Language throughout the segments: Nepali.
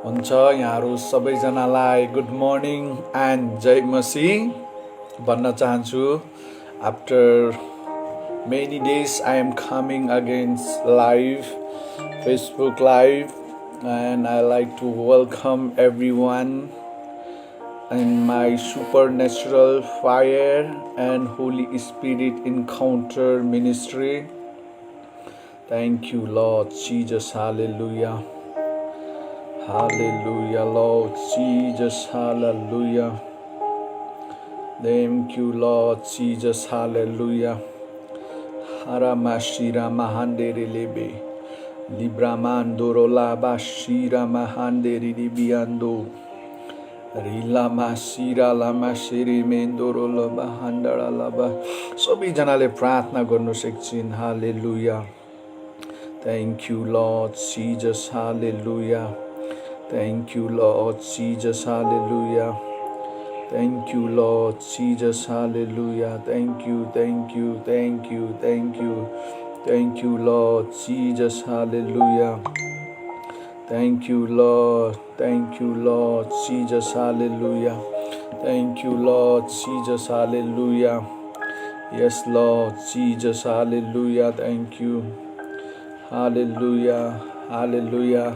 हुन्छ। यहाँहरू सबैजनालाई गुड मर्निङ एन्ड जय मसी भन्न चाहन्छु। After many days I am coming against live Facebook live, and I like to welcome everyone in my supernatural fire and Holy Spirit encounter ministry. Thank you, Lord Jesus. Hallelujah. Hallelujah, Lord Jesus. Hallelujah. Thank you, Lord Jesus. Hallelujah. Haramashira mahandere lebe libramandoro laba shira mahandere libiando rila masira lama shiri mendoro laba handara laba. सबैजनाले प्रार्थना गर्नुस् एकछिन। हालेलुया। Thank you, Lord Jesus. Hallelujah. Thank you, Lord Jesus. Hallelujah. Thank you, Lord Jesus. Hallelujah. Thank you, thank you, thank you, thank you. Thank you, Lord Jesus. Hallelujah. Thank you, Lord. Thank you, Lord Jesus. Hallelujah. Thank you, Lord Jesus. Hallelujah. Yes, Lord Jesus. Hallelujah. Thank you. Hallelujah. Hallelujah.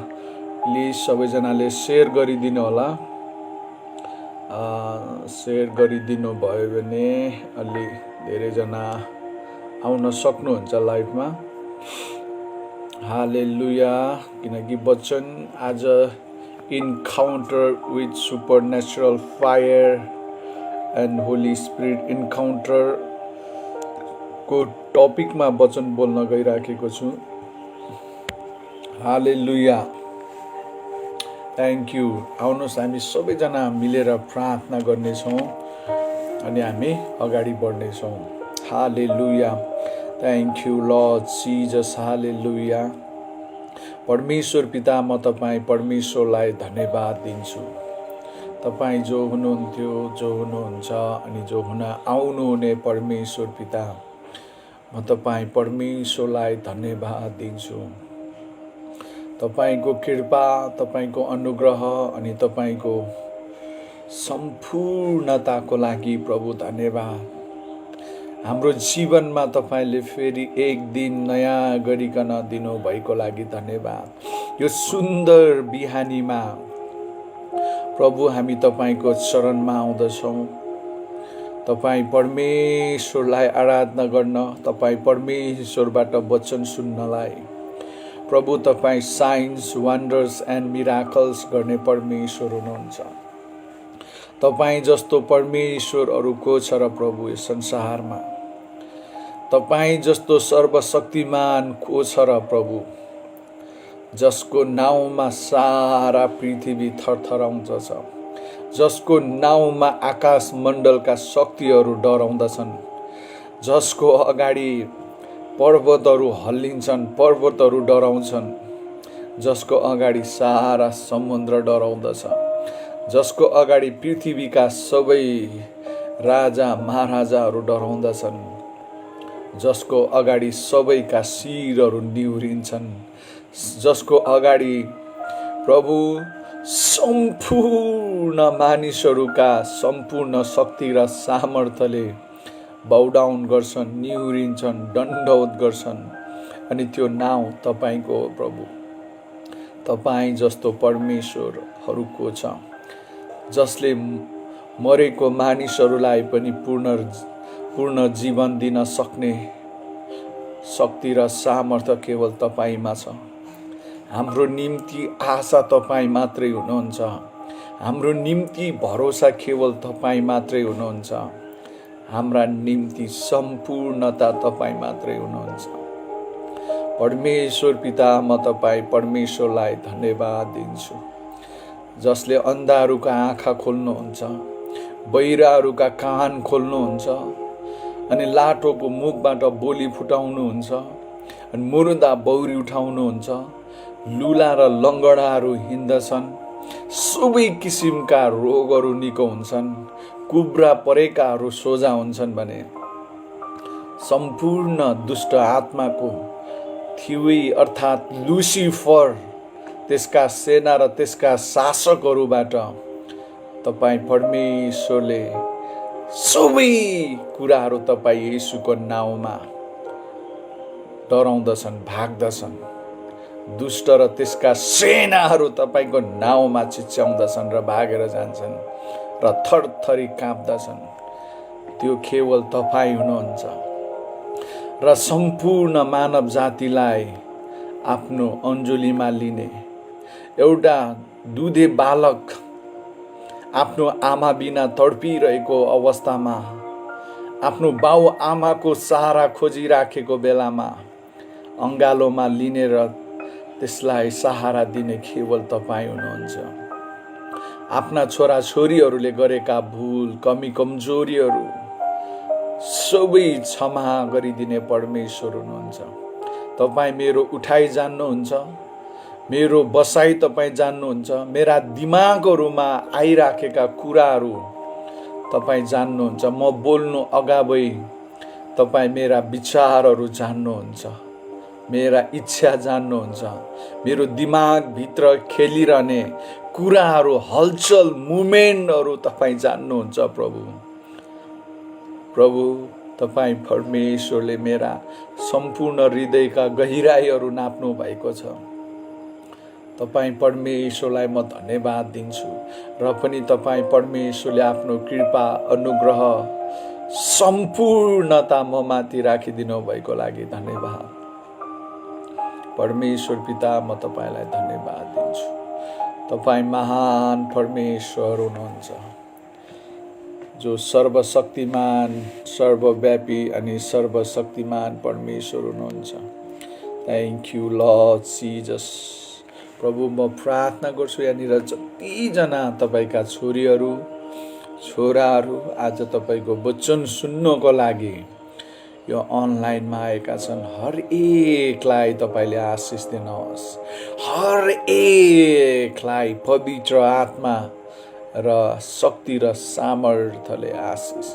Please सबैजनाले सेयर गरिदिनु होला। सेयर गरिदिनु भयो भने अलि धेरैजना आउन सक्नुहुन्छ लाइभमा। हालेलुया। किनकि वचन आज encounter with supernatural fire and Holy Spirit encounter को टपिकमा वचन बोल्न गइराखेको छु। हालेलुया। Thank you. आउनुहोस् हामी सबैजना मिलेर प्रार्थना गर्नेछौँ अनि हामी अगाडि बढ्नेछौँ। Hallelujah. Thank you Lord Jesus. Hallelujah. परमेश्वर पिता, म तपाईँ परमेश्वरलाई धन्यवाद दिन्छु। तपाईँ जो हुनुहुन्थ्यो, जो हुनुहुन्छ अनि जो हुन आउनुहुने परमेश्वर पिता, म तपाईँ परमेश्वरलाई धन्यवाद दिन्छु। तपाईको कृपा, तपाईको अनुग्रह अनि तपाईको सम्पूर्णताको लागि प्रभु धन्यवाद। हाम्रो जीवनमा तपाईले फेरि एक दिन नयाँ गरिकन दिनु भएको लागि धन्यवाद। यो सुन्दर बिहानीमा प्रभु हामी तपाईको चरणमा आउँदछौँ। तपाई परमेश्वरलाई आराधना गर्न, तपाई परमेश्वरबाट वचन सुन्नलाई। प्रभु तपाईँ साइन्स, वन्डर्स एन्ड मिराकल्स गर्ने परमेश्वर हुनुहुन्छ। तपाईँ जस्तो परमेश्वर अरू को छ र प्रभु यस संसारमा? तपाईँ जस्तो सर्वशक्तिमान को छ र प्रभु, जसको नाउँमा सारा पृथ्वी थरथराउँदछ, जसको नाउँमा आकाश मण्डलका शक्तिहरू डराउँदछन्, जसको अगाडि पर्वतहरू हल्लिन्छन्, पर्वतहरू डराउँछन्, जसको अगाडि सारा समुद्र डराउँदछ, जसको अगाडि पृथ्वीका सबै राजा महाराजाहरू डराउँदछन्, जसको अगाडि सबैका शिरहरू निहुरिन्छन्, जसको अगाडि प्रभु सम्पूर्ण मानिसहरूका सम्पूर्ण शक्ति र सामर्थ्यले बाउडाउन गर्छन्, निहुरिन्छन्, दण्डवत गर्छन्। अनि त्यो नाउँ तपाईको हो प्रभु। तपाईँ जस्तो परमेश्वरहरूको छ, जसले मरेको मानिसहरूलाई पनि पूर्ण जीवन दिन सक्ने शक्ति र सामर्थ्य केवल तपाईमा छ। हाम्रो निम्ति आशा तपाईँ मात्रै हुनुहुन्छ। हाम्रो निम्ति भरोसा केवल तपाईँ मात्रै हुनुहुन्छ। हाम्रा निम्ति सम्पूर्णता तपाईँ मात्रै हुनुहुन्छ। परमेश्वर पिता, म तपाईँ परमेश्वरलाई धन्यवाद दिन्छु, जसले अन्धाहरूका आँखा खोल्नुहुन्छ, बहिराहरूका कान खोल्नुहुन्छ, अनि लाटोको मुखबाट बोली फुटाउनुहुन्छ, अनि मुर्दा बौरी उठाउनुहुन्छ, लुला र लङ्गडाहरू हिँड्दछन्, सबै किसिमका रोगहरू निको हुन्छन्, कुब्रा परेकाहरू सोझा हुन्छन् भने सम्पूर्ण दुष्ट आत्माको थिवी अर्थात् लुसिफर त्यसका सेना र त्यसका शासकहरूबाट तपाईँ परमेश्वरले सबै कुराहरू तपाईँ येशूको नाउँमा डराउँदछन्, भाग्दछन्। दुष्ट र त्यसका सेनाहरू तपाईँको नाउँमा चिच्याउँदछन् र भागेर जान्छन् र थरथरी काँप्दछन्। त्यो केवल तपाईँ हुनुहुन्छ र सम्पूर्ण मानव जातिलाई आफ्नो अन्जुलीमा लिने एउटा दुधे बालक आफ्नो आमा बिना तडपिरहेको अवस्थामा आफ्नो बाउ आमाको सहारा खोजिराखेको बेलामा अङ्गालोमा लिने र त्यसलाई सहारा दिने केवल तपाईँ हुनुहुन्छ। आफ्ना छोरा छोरीहरूले गरेका भुल कमी कमजोरीहरू सबै क्षमा गरिदिने परमेश्वर हुनुहुन्छ। तपाईँ मेरो उठाइ जान्नुहुन्छ, मेरो बसाइ तपाईँ जान्नुहुन्छ, मेरा दिमागहरूमा आइराखेका कुराहरू तपाईँ जान्नुहुन्छ। म बोल्नु अगावै तपाईँ मेरा विचारहरू जान्नुहुन्छ, मेरा इच्छा जान्नुहुन्छ, मेरो दिमागभित्र खेलिरहने कुराहरू, हलचल मुभमेन्टहरू तपाईँ जान्नुहुन्छ। प्रभु तपाईँ परमेश्वरले मेरा सम्पूर्ण हृदयका गहिराईहरू नाप्नु भएको छ। तपाईँ परमेश्वरलाई म धन्यवाद दिन्छु र पनि तपाईँ परमेश्वरले आफ्नो कृपा अनुग्रह सम्पूर्णता म माथि राखिदिनु भएको लागि धन्यवाद। परमेश्वर पिता, म तपाईँलाई धन्यवाद दिन्छु। तपाईँ महान परमेश्वर हुनुहुन्छ, जो सर्वशक्तिमान, सर्वव्यापी अनि सर्वशक्तिमान परमेश्वर हुनुहुन्छ। Thank you lord Jesus. प्रभु, म प्रार्थना गर्छु यहाँनिर जतिजना तपाईँका छोरीहरू छोराहरू आज तपाईँको वचन सुन्नको लागि यो अनलाइनमा आएका छन्, हर एकलाई तपाईँले आशिष दिनुहोस्। हर एकलाई पवित्र आत्मा र शक्ति र सामर्थ्यले आशिष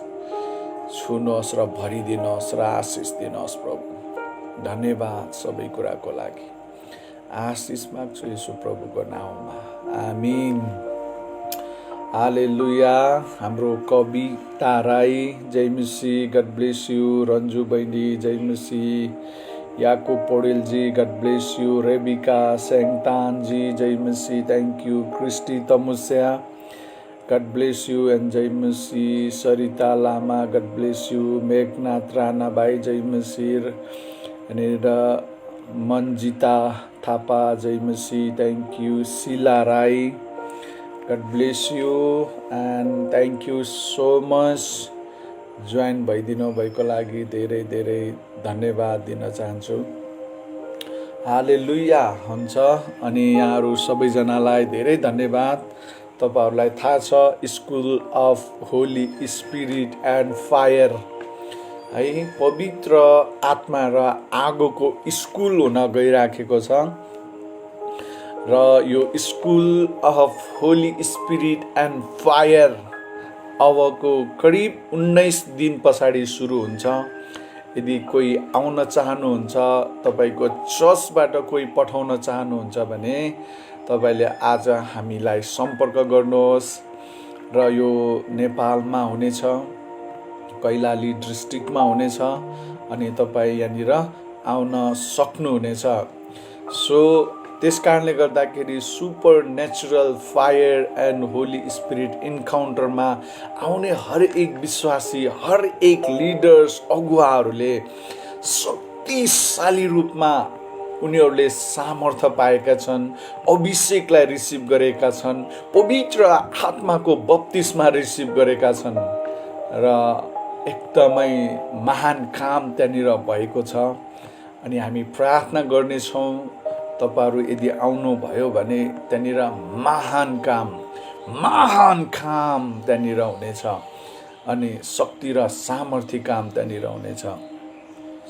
छुनुहोस् र भरिदिनुहोस् र आशिष दिनुहोस्। प्रभु धन्यवाद सबै कुराको लागि। आशिष माग्छु येशू प्रभुको नाउँमा, आमीन। हालेलुया। हाम्रो कविता राई, जय मसी, गड ब्लेस यू। रन्जु बहिनी, जय मसी। याकुब पौडेलजी, गड ब्लेस यू। रेबिका सेङतानजी, जय मसी, thank you. Christy Tamusya, God bless you and जय मसी। Sarita Lama, God bless you. Meghnath Rana भाइ, जय मसी। अनि मन्जिता थापा, जय मसी, thank you. Shila Rai, God bless you and thank you so much. Join भइदिनु भएको लागि धेरै धेरै धन्यवाद दिन चाहन्छु। हालेलुया हुन्छ। अनि यहाँहरू सबैजनालाई धेरै धन्यवाद। तपाईहरूलाई थाहा छ school of Holy Spirit and fire है, पवित्र आत्मा र आगोको स्कुल हुन गइराखेको छ र यो school of Holy Spirit and fire अबको करिब 19 दिन पछाडि सुरु हुन्छ। यदि कोही आउन चाहनुहुन्छ, तपाईँको चर्चबाट कोही पठाउन चाहनुहुन्छ भने तपाईँले आज हामीलाई सम्पर्क गर्नुहोस्। र यो नेपालमा हुनेछ, कैलाली डिस्ट्रिक्टमा हुनेछ अनि तपाईँ यहाँनिर आउन सक्नुहुनेछ। सो त्यस कारणले गर्दाखेरि supernatural fire and Holy Spirit इन्काउन्टरमा आउने हर एक विश्वासी, हर एक लिडर्स, अगुवाहरूले शक्तिशाली रूपमा उनीहरूले सामर्थ्य पाएका छन्, अभिषेकलाई रिसिभ गरेका छन्, पवित्र आत्माको बप्तिस्मा रिसिभ गरेका छन् र एकदमै महान काम त्यहाँनिर भएको छ। अनि हामी प्रार्थना गर्नेछौँ, तपाईहरू यदि आउनुभयो भने त्यहाँनिर महान काम त्यहाँनिर हुनेछ अनि शक्ति र सामर्थ्य काम त्यहाँनिर हुनेछ।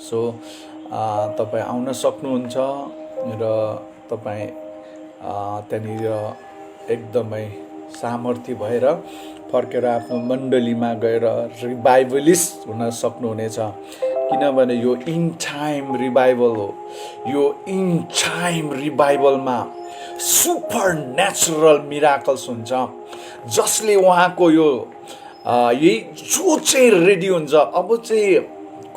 सो तपाईँ आउन सक्नुहुन्छ र तपाईँ त्यहाँनिर एकदमै सामर्थ्य भएर फर्केर आफ्नो मण्डलीमा गएर रिभाइभलिस्ट हुन सक्नुहुनेछ। किनभने यो इन टाइम रिभाइभल हो। यो इन टाइम रिभाइभलमा सुपर नेचुरल मिराकल्स हुन्छ, जसले उहाँको यो यही जो चाहिँ रेडी हुन्छ। अब चाहिँ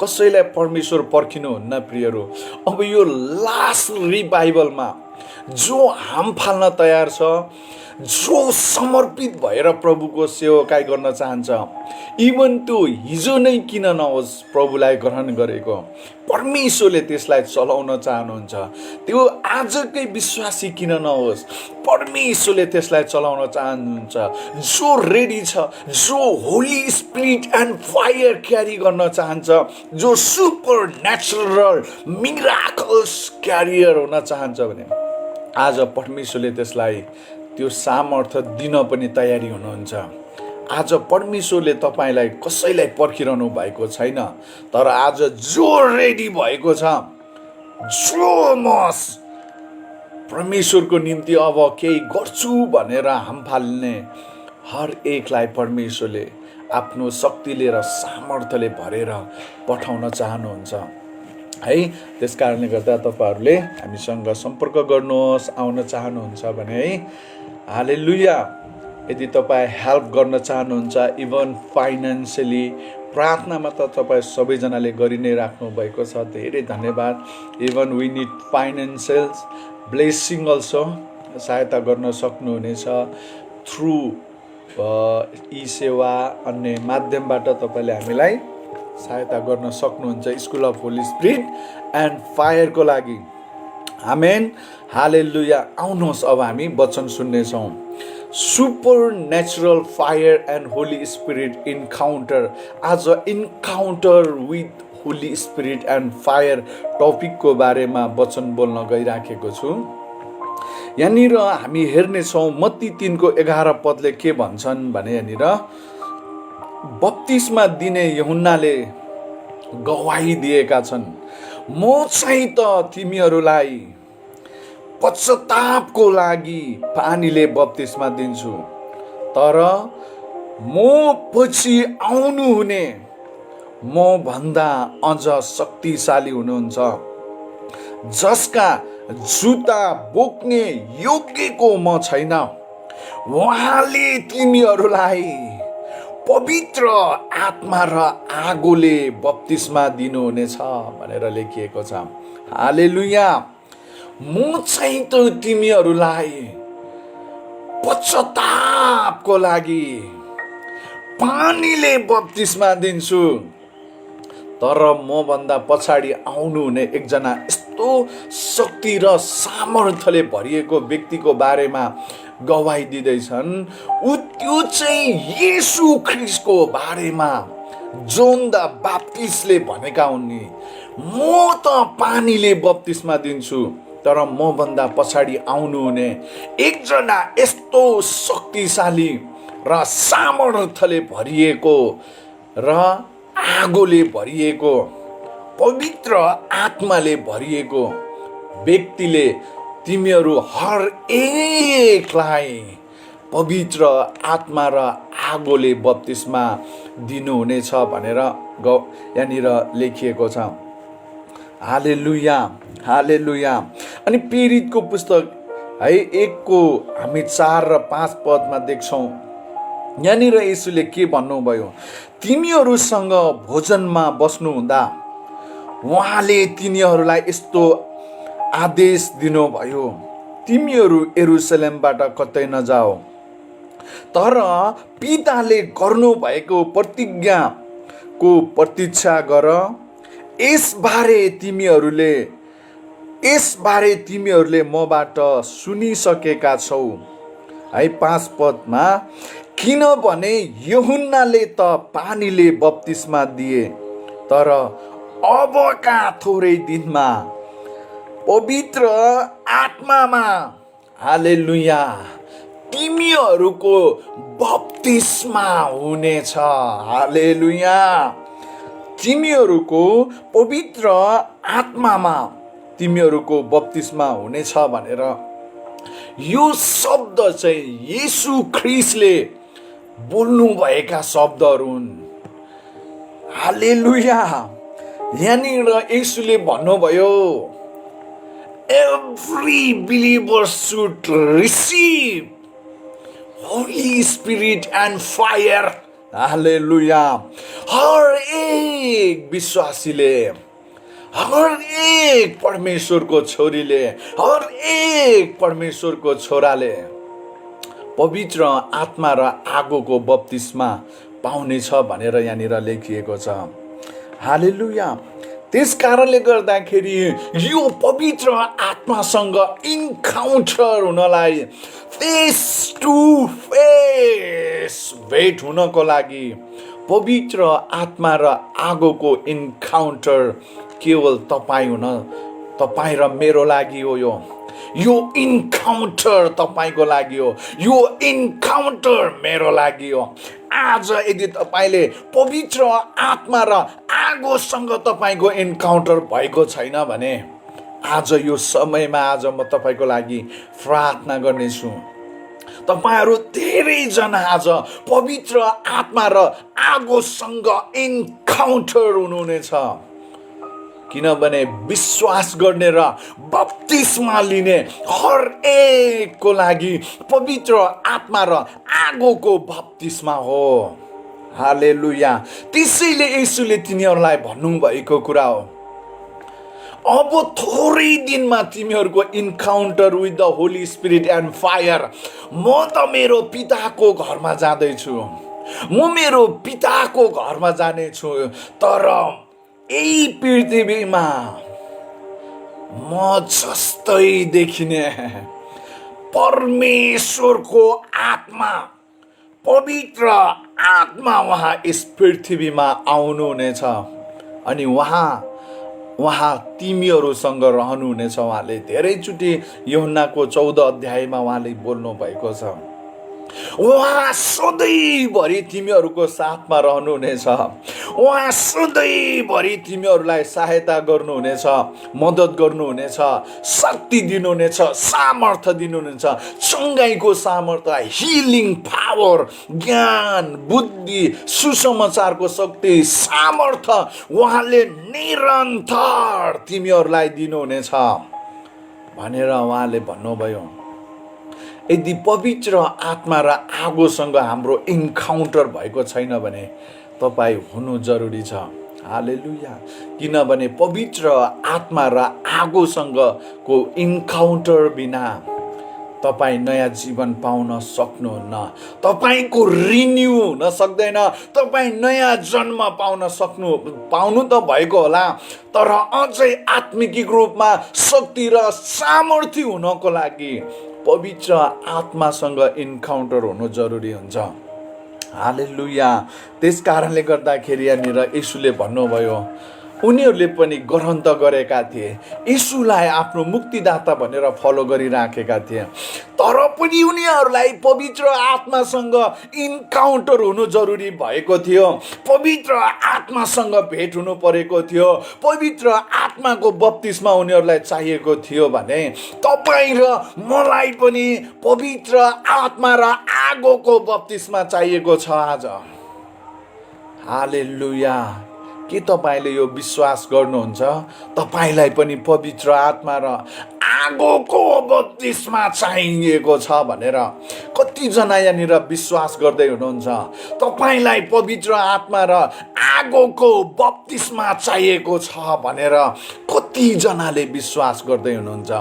कसैलाई परमेश्वर पर्खिनुहुन्न प्रियहरू। अब यो लास्ट रिभाइभलमा जो हाम फाल्न तयार छ, जो समर्पित भएर प्रभुको सेवकाई गर्न चाहन्छ, इभन त्यो हिजो नै किन नहोस् प्रभुलाई ग्रहण गरेको, परमेश्वरले त्यसलाई चलाउन चाहनुहुन्छ। त्यो आजकै विश्वासी किन नहोस्, परमेश्वरले त्यसलाई चलाउन चाहनुहुन्छ। जो रेडी छ, जो होली स्पिरिट एन्ड फायर क्यारी गर्न चाहन्छ, जो सुपर नेचुरल मिराकल्स क्यारियर हुन चाहन्छ भने आज परमेश्वरले त्यसलाई त्यो सामर्थ्य दिन पनि तयारी हुनुहुन्छ। आज परमेश्वरले तपाईँलाई कसैलाई पर्खिरहनु भएको छैन, तर आज जो रेडी भएको छ, जो म परमेश्वरको निम्ति अब केही गर्छु भनेर हाम फाल्ने हर एकलाई परमेश्वरले आफ्नो शक्तिले र सामर्थ्यले भरेर पठाउन चाहनुहुन्छ है। त्यस कारणले गर्दा तपाईँहरूले हामीसँग सम्पर्क गर्नुहोस्, आउन चाहनुहुन्छ भने है। हालेलुया। यदि तपाईँ हेल्प गर्न चाहनुहुन्छ, इभन फाइनेन्सियली, प्रार्थनामा त तपाईँ सबैजनाले गरि नै राख्नु भएको छ, धेरै धन्यवाद। Even we need financial blessing also, सहायता गर्न सक्नुहुनेछ थ्रु ई सेवा अन्य माध्यमबाट तपाईँले हामीलाई सहायता गर्न सक्नुहुन्छ school of Holy Spirit and फायरको लागि। Amen, hallelujah. आउनुहोस् अब हामी वचन सुन्नेछौँ। Supernatural fire and Holy Spirit encounter. आज encounter with Holy Spirit and fire टपिकको बारेमा वचन बोल्न गइराखेको छु। यहाँनिर हामी हेर्नेछौँ मत्ती 3:11 पदले के भन्छन् भने, यहाँनिर बप्तिस्मा दिने यूहन्नाले गवाही दिएका छन्, म चाहिँ त तिमीहरूलाई पश्चातापको लागि पानीले बप्तिस्मा दिन्छु, तर म पछि आउनुहुने म भन्दा अझ शक्तिशाली हुनुहुन्छ, जसका जुत्ता बोक्ने योग्यको म छैन। उहाँले तिमीहरूलाई पवित्र आत्मा र आगोले बप्तिस्मा दिनुहुनेछ भनेर लेखिएको छ। हालेलुया। म चाहिँ त तिमीहरूलाई पश्चातापको लागि पानीले बप्तिस्मा दिन्छु, तर म भन्दा पछाडि आउनुहुने एकजना यस्तो शक्ति र सामर्थ्यले भरिएको व्यक्तिको बारेमा गवाही दिँदैछन्। त्यो चाहिँ येशू ख्रिस्टको बारेमा जोन द बाप्टिस्टले भनेका हुन् नि, म त पानीले बप्तिस्मा दिन्छु, तर म भन्दा पछाडि आउनुहुने एकजना यस्तो शक्तिशाली र सामर्थ्यले भरिएको र आगोले भरिएको पवित्र आत्माले भरिएको व्यक्तिले तिमीहरू हर एकलाई पवित्र आत्मा र आगोले बप्तिस्मा दिनुहुनेछ भनेर यहाँनिर लेखिएको छ। हालेलुया, हालेलुया। अनि प्रेरितको पुस्तक है 1को हामी 4 र 5 पदमा देख्छौँ, यहाँनिर येशूले के भन्नुभयो, तिमीहरूसँग भोजनमा बस्नुहुँदा उहाँले तिनीहरूलाई यस्तो आदेश दिनुभयो, तिमीहरू यरुसलेमबाट कतै नजाऊ, तर पिताले गर्नुभएको प्रतिज्ञाको प्रतीक्षा गर। यसबारे तिमीहरूले मबाट सुनिसकेका छौ है। 5 पदमा, किनभने यूहन्नाले त पानीले बप्तिस्मा दिए, तर अबका थोरै दिनमा पवित्र आत्मामा, हालेलुया, तिमीहरूको बप्तिस्मा हुनेछ। हालेलुया। तिमीहरूको पवित्र आत्मामा तिमीहरूको बप्तिस्मा हुनेछ भनेर यो शब्द चाहिँ येशू ख्रिस्टले बोल्नुभएका शब्दहरू हुन्। हालेलुया। यहाँनिर येशूले भन्नुभयो, Every believer should receive Holy Spirit and fire. हालेलुया. हर एक विश्वासीले, हर एक परमेश्वरको छोरीले, हर एक परमेश्वरको छोराले पवित्र आत्मा र आगोको बप्तिस्मा पाउनेछ भनेर यहाँनिर लेखिएको छ. हालेलुया. त्यस कारणले गर्दाखेरि यो पवित्र आत्मासँग इन्काउन्टर हुनलाई, फेस टु फेस भेट हुनको लागि पवित्र आत्मा र आगोको इन्काउन्टर केवल तपाईँ र मेरो लागि हो. यो इन्काउन्टर तपाईको लागि हो. यो इन्काउन्टर मेरो लागि हो. आज यदि तपाईले पवित्र आत्मा र आगोसँग तपाईको इन्काउन्टर भएको छैन भने आज यो समयमा आज म तपाईको लागि प्रार्थना गर्नेछु. तपाईहरु धेरैजना आज पवित्र आत्मा र आगोसँग इन्काउन्टर हुनुहुनेछ. किनभने विश्वास गर्ने र बप्तिस्मा लिने हर एकको लागि पवित्र आत्मा र आगोको बप्तिस्मा हो. हालेलुया. त्यसैले येशूले तिनीहरूलाई भन्नुभएको कुरा हो, अब थोरै दिनमा तिमीहरूको encounter with the Holi Spirit and fire. म त मेरो पिताको घरमा जाँदैछु, म मेरो पिताको घरमा जानेछु, तर यही पृथ्वीमा म जस्तै देखिने परमेश्वरको आत्मा, पवित्र आत्मा उहाँ यस पृथ्वीमा आउनुहुनेछ अनि उहाँ तिमीहरूसँग रहनुहुनेछ. उहाँले धेरैचोटि यूहन्नाको 14 अध्यायमा उहाँले बोल्नु भएको छ. उहाँ सधैँभरि तिमीहरूको साथमा रहनुहुनेछ. उहाँ सधैँभरि तिमीहरूलाई सहायता गर्नुहुनेछ, मद्दत गर्नुहुनेछ, शक्ति दिनुहुनेछ, सामर्थ्य दिनुहुनेछ, चङ्गाइको सामर्थ्य, हिलिङ पावर, ज्ञान, बुद्धि, सुसमाचारको शक्ति, सामर्थ्य उहाँले निरन्तर तिमीहरूलाई दिनुहुनेछ भनेर उहाँले भन्नुभयो. यदि पवित्र आत्मा र आगोसँग हाम्रो इन्काउन्टर भएको छैन भने तपाईँ हुनु जरुरी छ. हालेलुया. किनभने पवित्र आत्मा र आगोसँगको इन्काउन्टर बिना तपाईँ नयाँ जीवन पाउन सक्नुहुन्न. तपाईँको रिन्यू हुन सक्दैन. तपाईँ नयाँ जन्म पाउनु त भएको होला, तर अझै आत्मिक रूपमा शक्ति र सामर्थ्य हुनको लागि पवित्र आत्मासँग इन्काउन्टर हुनु जरुरी हुन्छ. हालेलुया. त्यस कारणले गर्दाखेरि यहाँनिर येशूले भन्नुभयो, उनीहरूले पनि ग्रहण त गरेका थिए, येशूलाई आफ्नो मुक्तिदाता भनेर फलो गरिराखेका थिए, तर पनि उनीहरूलाई पवित्र आत्मासँग इन्काउन्टर हुनु जरुरी भएको थियो. पवित्र आत्मासँग भेट हुनु परेको थियो. पवित्र आत्माको बप्तिस्मा उनीहरूलाई चाहिएको थियो भने तपाईँ र मलाई पनि पवित्र आत्मा र आगोको बप्तिस्मा चाहिएको छ आज. हालेलुया. के तपाईँले यो विश्वास गर्नुहुन्छ? तपाईँलाई पनि पवित्र आत्मा र आगोको बप्तिस्मा चाहिएको छ भनेर कतिजना यहाँनिर विश्वास गर्दै हुनुहुन्छ? तपाईँलाई पवित्र आत्मा र आगोको बप्तिस्मा चाहिएको छ भनेर कतिजनाले विश्वास गर्दै हुनुहुन्छ?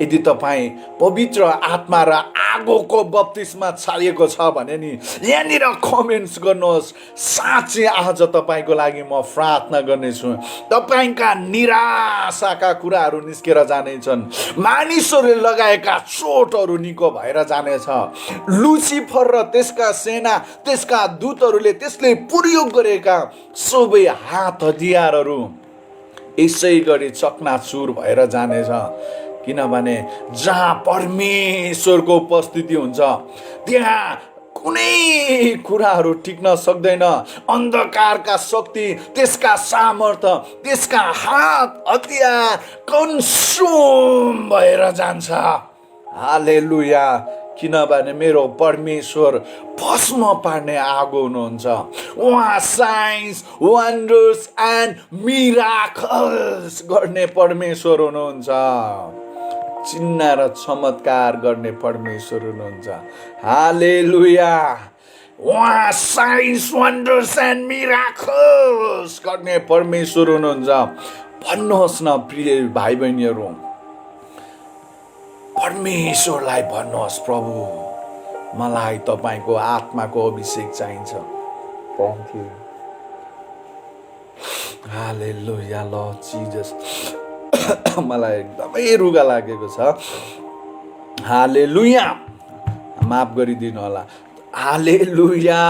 यदि तपाईँ पवित्र आत्मा र आगोको बप्तिस्मा चाहिएको छ भने नि यहाँनिर कमेन्ट्स गर्नुहोस्. साँच्चै आज तपाईँको लागि म प्रार्थना गर्नेछु. तपाईँका निराशाका कुराहरू निस्केर जानेछन्. मानिसहरूले लगाएका चोटहरू निको भएर जानेछ. लुसिफर र त्यसका सेना, त्यसका दूतहरूले त्यसले प्रयोग गरेका सबै हात हतियारहरू यसै गरी चकनाचुर भएर जानेछ. किनभने जहाँ परमेश्वरको उपस्थिति हुन्छ त्यहाँ कुनै कुराहरू टिक्न सक्दैन. अन्धकारका शक्ति, त्यसका सामर्थ्य, त्यसका हात हतियार कन्ज्युम भएर जान्छ. हालेलुया. किनभने मेरो परमेश्वर भस्म पार्ने आगो हुनुहुन्छ। उहाँ साइन्स वन्डर्स एन्ड मिराकल्स गर्ने परमेश्वर हुनुहुन्छ। चिन्ह र चमत्कार गर्ने परमेश्वर हुनुहुन्छ। हालेलुया। उहाँ साइन्स वन्डर्स एन्ड मिराकल्स गर्ने परमेश्वर हुनुहुन्छ। भन्नुहोस् न प्रिय भाइ बहिनीहरू, परमेश्वरलाई भन्नुहोस्, प्रभु मलाई तपाईको आत्माको अभिषेक चाहिन्छ। Thank you. Hallelujah lord Jesus. मलाई एकदमै रुगा लागेको छ। हालेलुया। माफ गरिदिनु होला। हालेलुया।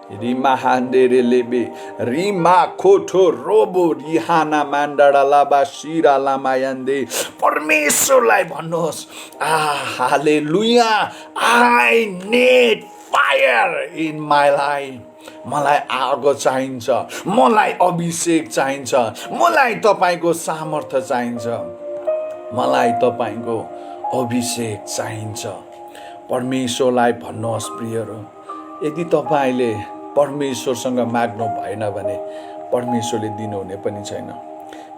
रिमा हान्डेरे लेबे रिमा खोठो रोबो रिहाना मान्डाडा लाबा शिरा लामायान्दे। परमेश्वरलाई भन्नुहोस्, hallelujah, I need fire in my life. मलाई आगो चाहिन्छ, मलाई अभिषेक चाहिन्छ, मलाई तपाईको सामर्थ्य चाहिन्छ, मलाई तपाईको अभिषेक चाहिन्छ। परमेश्वरलाई भन्नुहोस् प्रियहरू। यदि तपाईले परमेश्वरसँग माग्नु भएन भने परमेश्वरले दिनुहुने पनि छैन।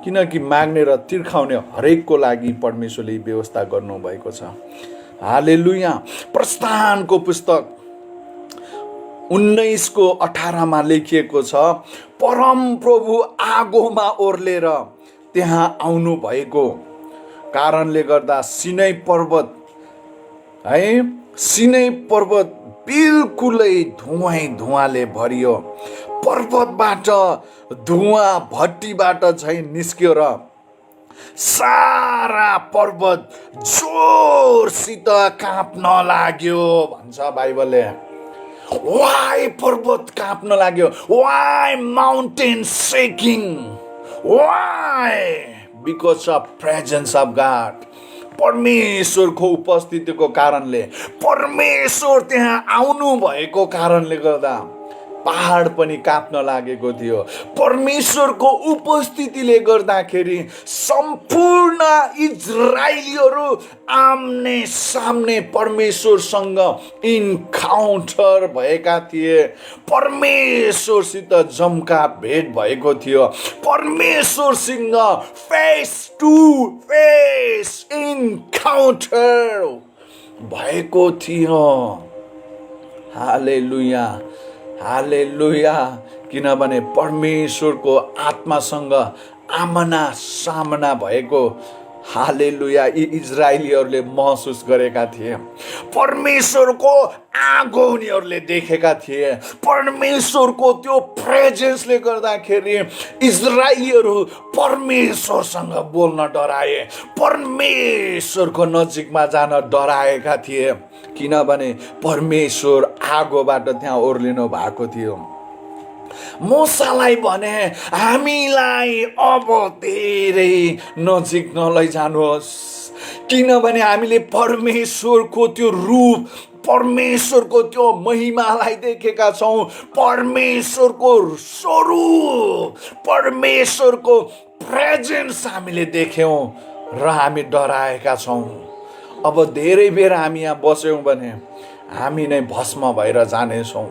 किनकि माग्ने र तिर्खाउने हरेकको लागि परमेश्वरले व्यवस्था गर्नुभएको छ। हालेलुया। प्रस्थानको पुस्तक 19:18 लेखिएको छ, परम प्रभु आगोमा ओर्लेर त्यहाँ आउनु भएको कारणले गर्दा सिनै पर्वत बिल्कुलै धुवाले भरियो। पर्वतबाट धुवाँ भट्टीबाट झैं निस्क्यो र सारा पर्वत जोरसित काँप्न लाग्यो भन्छ बाइबलले। वाइ पर्वत काँप्न लाग्यो? Why mountain shaking? Why? Because of presence of God. परमेश्वरको उपस्थितिको कारणले, परमेश्वर त्यहाँ आउनु भएको कारणले गर्दा पहाड पनि काँप्न लागेको थियो। परमेश्वरको उपस्थितिले गर्दाखेरि सम्पूर्ण इजरायलीहरू आम्ने सामने परमेश्वरसँग इन्काउन्टर भएका थिए। परमेश्वरसित जम्का भेट भएको थियो। परमेश्वरसँग फेस टु फेस इन्काउन्टर भएको थियो। हालेलुया, हालेलुया। किनभने परमेश्वरको आत्मासँग आमना सामना भएको हालेलुया यी इजरायलीहरूले महसुस गरेका थिए। परमेश्वरको आगो उनीहरूले देखेका थिए। परमेश्वरको त्यो प्रेजेन्सले गर्दाखेरि इजरायलीहरू परमेश्वरसँग बोल्न डराए, परमेश्वरको नजिकमा जान डराएका थिए। किनभने परमेश्वर आगोबाट त्यहाँ ओर्लिनु भएको थियो। मूसालाई भने हामीलाई अब धेरै नजिक नलैजानुहोस्, किनभने हामीले परमेश्वरको त्यो रूप, परमेश्वरको त्यो महिमालाई देखेका छौँ। परमेश्वरको स्वरूप, परमेश्वरको प्रेजेन्स हामीले देख्यौँ र हामी डराएका छौँ। अब धेरै बेर हामी यहाँ बस्यौँ भने हामी नै भस्म भएर जानेछौँ।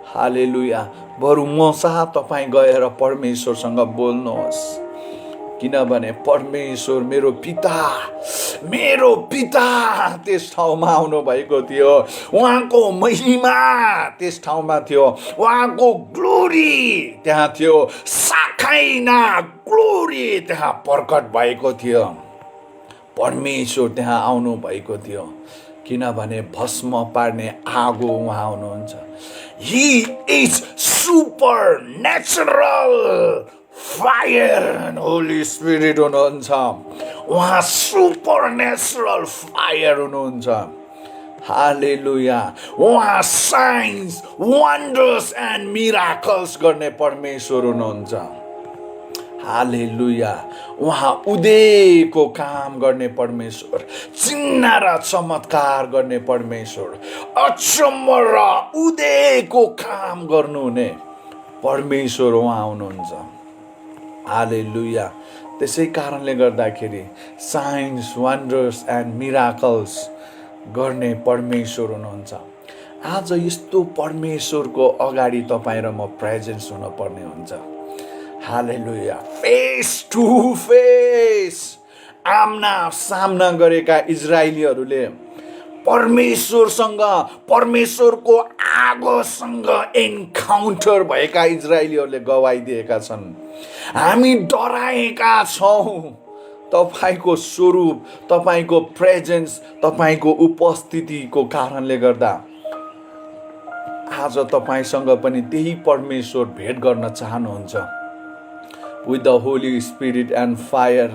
हालेलुया। बरु मूसा तपाईँ गएर परमेश्वरसँग बोल्नुहोस्, किनभने परमेश्वर मेरो पिता त्यस ठाउँमा आउनु भएको थियो। उहाँको महिमा त्यस ठाउँमा थियो, उहाँको ग्लोरी त्यहाँ थियो, साखाइना ग्लोरी त्यहाँ प्रकट भएको थियो। परमेश्वर त्यहाँ आउनु भएको थियो, किनभने भस्म पार्ने आगो उहाँ हुनुहुन्छ। He is supernatural fire, Holy Spirit हुनुहुन्छ। उहाँ supernatural fire हुनुहुन्छ। हालेलुया। उहाँ साइन्स वन्डर्स एन्ड मिराकल्स गर्ने परमेश्वर हुनुहुन्छ। हालेलुया। उहाँ उदयको काम गर्ने परमेश्वर, चिन्ह र चमत्कार गर्ने परमेश्वर, अचम्म र उदयको काम गर्नुहुने परमेश्वर उहाँ हुनुहुन्छ। हालेलुया। त्यसै कारणले गर्दाखेरि साइन्स वन्डर्स एन्ड मिराकल्स गर्ने परमेश्वर हुनुहुन्छ। आज यस्तो परमेश्वरको अगाडि तपाईँ र म प्रेजेन्स हुनुपर्ने हुन्छ। हालेलुया। फेस टु फेस आम्ना सामना गरेका इजरायलीहरूले परमेश्वरसँग, परमेश्वरको आगोसँग एन्काउन्टर भएका इजरायलीहरूले गवाही दिएका छन्। हामी डराएका छौँ तपाईको स्वरूप, तपाईको प्रेजेन्स, तपाईको उपस्थितिको कारणले गर्दा। आज तपाईसँग पनि त्यही परमेश्वर भेट गर्न चाहनुहुन्छ। With the Holi Spirit and fire,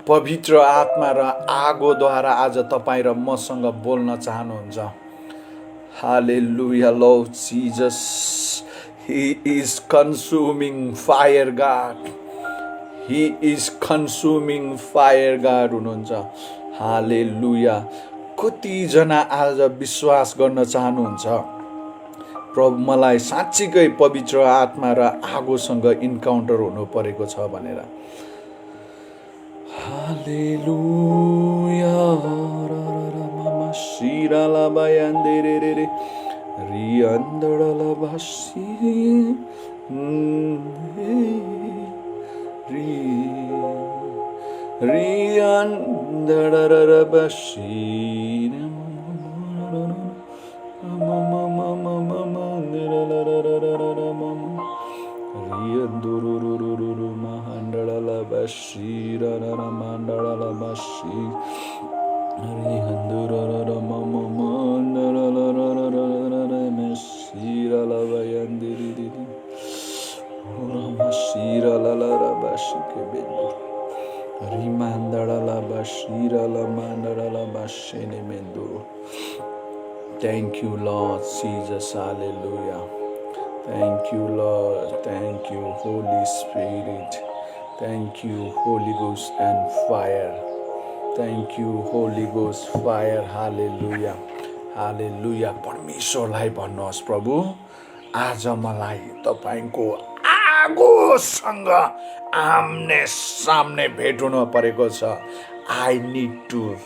पवित्र आत्मा र आगोद्वारा आज तपाईँ र मसँग बोल्न चाहनुहुन्छ। Hallelujah Lord Jesus, he is consuming fire God, he is consuming fire God हुनुहुन्छ। हालेलुया। कतिजना आज विश्वास गर्न चाहनुहुन्छ प्रभु मलाई साँच्चीकै पवित्र आत्मा र आगोसँग इन्काउन्टर हुनु परेको छ भनेर। हालेलुया। मामा शिराला बायान्देरे रे रियन्दडला भासी रियन्दडरा भासी Thank you, Lord Jesus. Hallelujah. Thank you, Lord. Thank you, Holy Spirit. Thank you, Holy Ghost and fire. Thank you, Holy Ghost, fire. Hallelujah. Hallelujah. परमेश्वरलाई भन्नुहोस्, प्रभु आज मलाई तपाईको आगोसँग आम्ने सामने भेट हुन परेको छ। I need to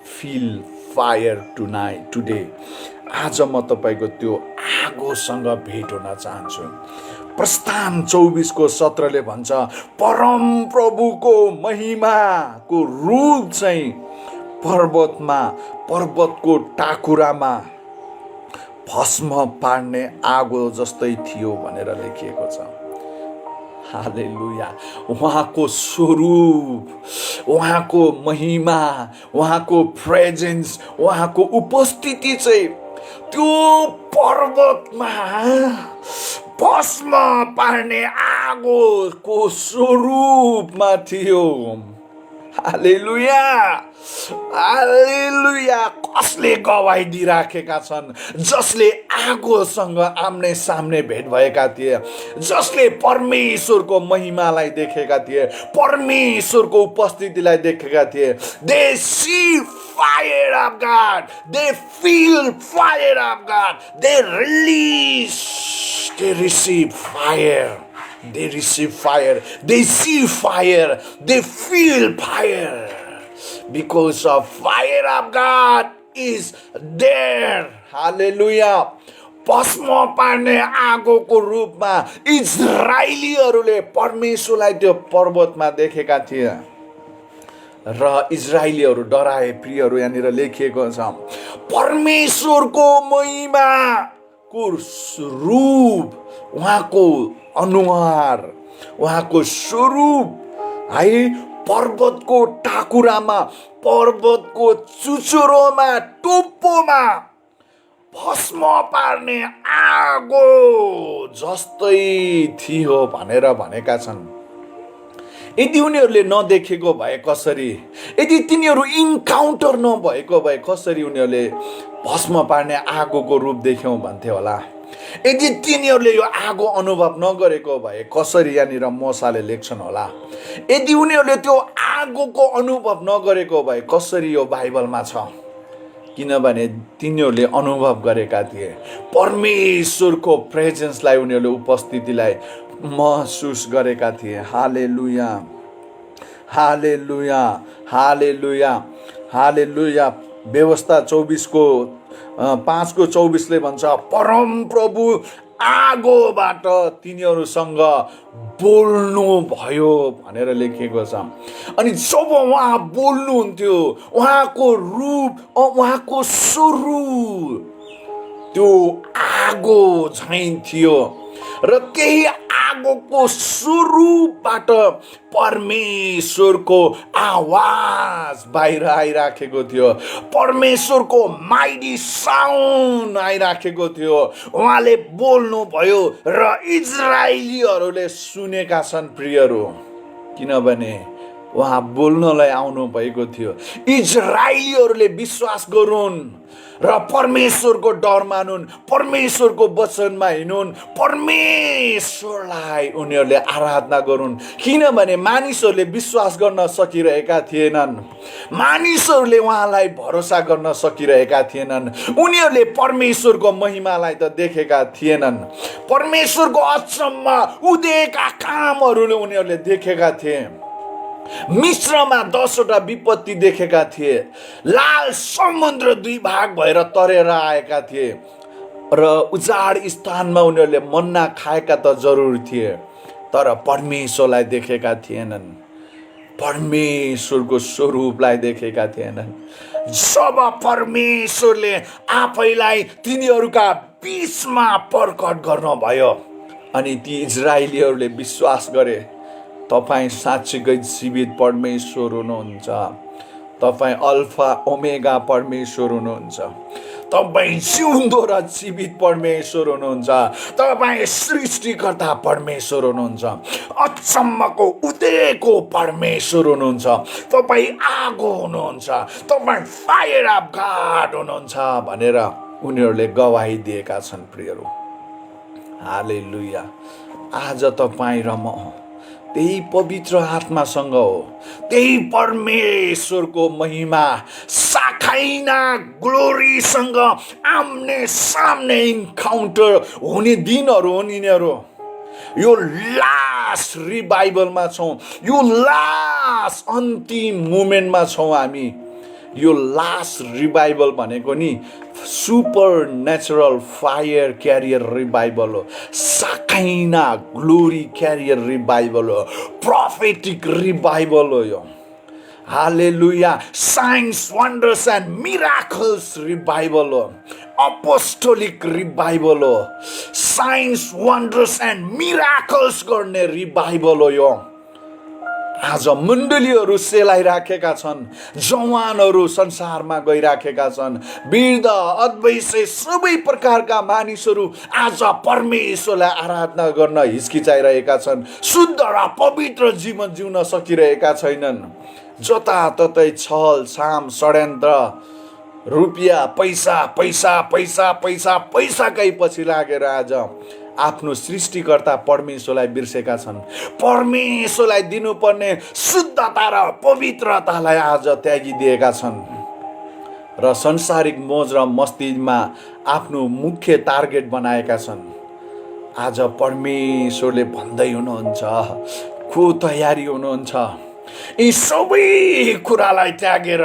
feel fire tonight, today. आज म तपाईको त्यो आगोसँग भेट हुन चाहन्छु। प्रस्थान 24:17 भन्छ, परम प्रभुको महिमाको रूप चाहिँ पर्वतमा, पर्वतको टाकुरामा भस्म पार्ने आगो जस्तै थियो भनेर लेखिएको छ। हालेलुया। उहाँको स्वरूप, उहाँको महिमा, उहाँको प्रेजेन्स, उहाँको उपस्थिति चाहिँ त्यो पर्वतमा भस्म पार्ने आगोको स्वरूपमा थियो। हालेलुया। हालेलुया। कसले गवाही दिइराखेका छन्? जसले आगोसँग आम्ने सामने भेट भएका थिए, जसले परमेश्वरको महिमालाई देखेका थिए, परमेश्वरको उपस्थितिलाई देखेका थिए। They see fire of God. They feel fire of God. They release, they receive fire. They receive fire. They see fire. They feel fire. Because of fire of God is there. Hallelujah. भस्म पार्ने आगोको रूपमा इजरायलीहरूले परमेश्वरलाई त्यो पर्वतमा देखेका थिए र इजरायलीहरू डराए। प्रियहरू, यहाँनिर लेखिएको छ परमेश्वरको महिमाको रूप, उहाँको अनुहार, उहाँको स्वरूप है पर्वतको टाकुरामा, पर्वतको चुचुरोमा, टुप्पोमा भस्म पार्ने आगो जस्तै थियो भनेर भनेका छन्। यदि उनीहरूले नदेखेको भए कसरी, यदि तिनीहरू इन्काउन्टर नभएको भए कसरी उनीहरूले भस्म पार्ने आगोको रूप देख्यौँ भन्थ्यो होला। यदि तिनीहरूले यो आगो अनुभव नगरेको भए कसरी, यहाँनिर मोसाले लेख्छन् होला। यदि उनीहरूले त्यो आगोको अनुभव नगरेको भए कसरी यो बाइबलमा छ? किनभने तिनीहरूले अनुभव गरेका थिए परमेश्वरको प्रेजेन्सलाई, उनीहरूले उपस्थितिलाई महसुस गरेका थिए। हालेलुया। हालेलुया। हालेलुया। हालेलुया। व्यवस्था 5:24 भन्छ, परम प्रभु आगोबाट तिनीहरूसँग बोल्नु भयो भनेर लेखिएको छ। अनि जब उहाँ बोल्नुहुन्थ्यो, उहाँको रूप, उहाँको स्वरूप त्यो आगो झैं थियो र त्यही आगोको स्वरूपबाट परमेश्वरको आवाज बाहिर आइराखेको थियो, परमेश्वरको माइटी साउन्ड आइराखेको थियो। उहाँले बोल्नु भयो र इजरायलीहरूले सुनेका छन् प्रियहरू, किनभने उहाँ बोल्नलाई आउनु भएको थियो। इजरायलीहरूले विश्वास गरून् र परमेश्वरको डर मानुन्, परमेश्वरको वचनमा हिँडुन्, परमेश्वरलाई उनीहरूले आराधना गरून्। किनभने मानिसहरूले विश्वास गर्न सकिरहेका थिएनन्, मानिसहरूले उहाँलाई भरोसा गर्न सकिरहेका थिएनन्, उनीहरूले परमेश्वरको महिमालाई त देखेका थिएनन्, परमेश्वरको अचम्म उदेका कामहरूले उनीहरूले देखेका थिए। मिस्रमा 10वटा विपत्ति देखेका थिए, लाल समुद्र 2 भाग भएर तरेर आएका थिए र उजाड स्थानमा उनीहरूले मन्ना खाएका त जरुर थिए, तर परमेश्वरलाई देखेका थिएनन्, परमेश्वरको स्वरूपलाई देखेका थिएनन्। जब परमेश्वरले आफैलाई तिनीहरूका बीचमा प्रकट गर्नुभयो अनि ती इजरायलीहरूले विश्वास गरे, तपाईँ साँच्चीकै जीवित परमेश्वर हुनुहुन्छ, तपाईँ अल्फा ओमेगा परमेश्वर हुनुहुन्छ, तपाईँ जिउँदो र जीवित परमेश्वर हुनुहुन्छ, तपाईँ सृष्टिकर्ता परमेश्वर हुनुहुन्छ, अचम्मको उदेको परमेश्वर हुनुहुन्छ, तपाईँ आगो हुनुहुन्छ, तपाईँ फायर अफ गॉड हुनुहुन्छ भनेर उनीहरूले गवाही दिएका छन् प्रियहरू। हालेलुया। आज तपाईँ र म त्यही पवित्र आत्मासँग हो, त्यही परमेश्वरको महिमा साखाइना ग्लोरीसँग आम्ने सामने इन्काउन्टर हुने दिनहरू हुन् यिनीहरू। यो लास्ट रिभाइभलमा छौँ, यो लास्ट अन्तिम मोमेन्टमा छौँ हामी। यो लास्ट रिभाइभल भनेको नि supernatural fire carrier revival हो, साकाइना ग्लोरी क्यारियर रिभाइभल हो, प्रोफेटिक रिभाइभल हो यो। Hallelujah. Signs wonders and miracles revival हो, अपोस्टोलिक रिभाइभल हो, साइन्स वन्डर्स एन्ड मिराकल्स गर्ने रिभाइभल हो यो। आज मण्डलीहरू सेलाइराखेका छन्, जवानहरू संसारमा गइराखेका छन्, वृद्ध अद्वैत सबै प्रकारका मानिसहरू आज परमेश्वरलाई आराधना गर्न हिचकिचाइरहेका छन्, शुद्ध र पवित्र जीवन जिउन सकिरहेका छैनन्। जताततै छल छाम षड्यन्त्र, रुपियाँ पैसा पैसा पैसा पैसा पैसाकै पछि लागेर आज आफ्नो सृष्टिकर्ता परमेश्वरलाई बिर्सेका छन्। परमेश्वरलाई दिनुपर्ने शुद्धता र पवित्रतालाई आज त्यागिदिएका छन् र संसारिक मोज र मस्तीमा आफ्नो मुख्य टार्गेट बनाएका छन्। आज परमेश्वरले भन्दै हुनुहुन्छ, को तयारी हुनुहुन्छ यी सबै कुरालाई त्यागेर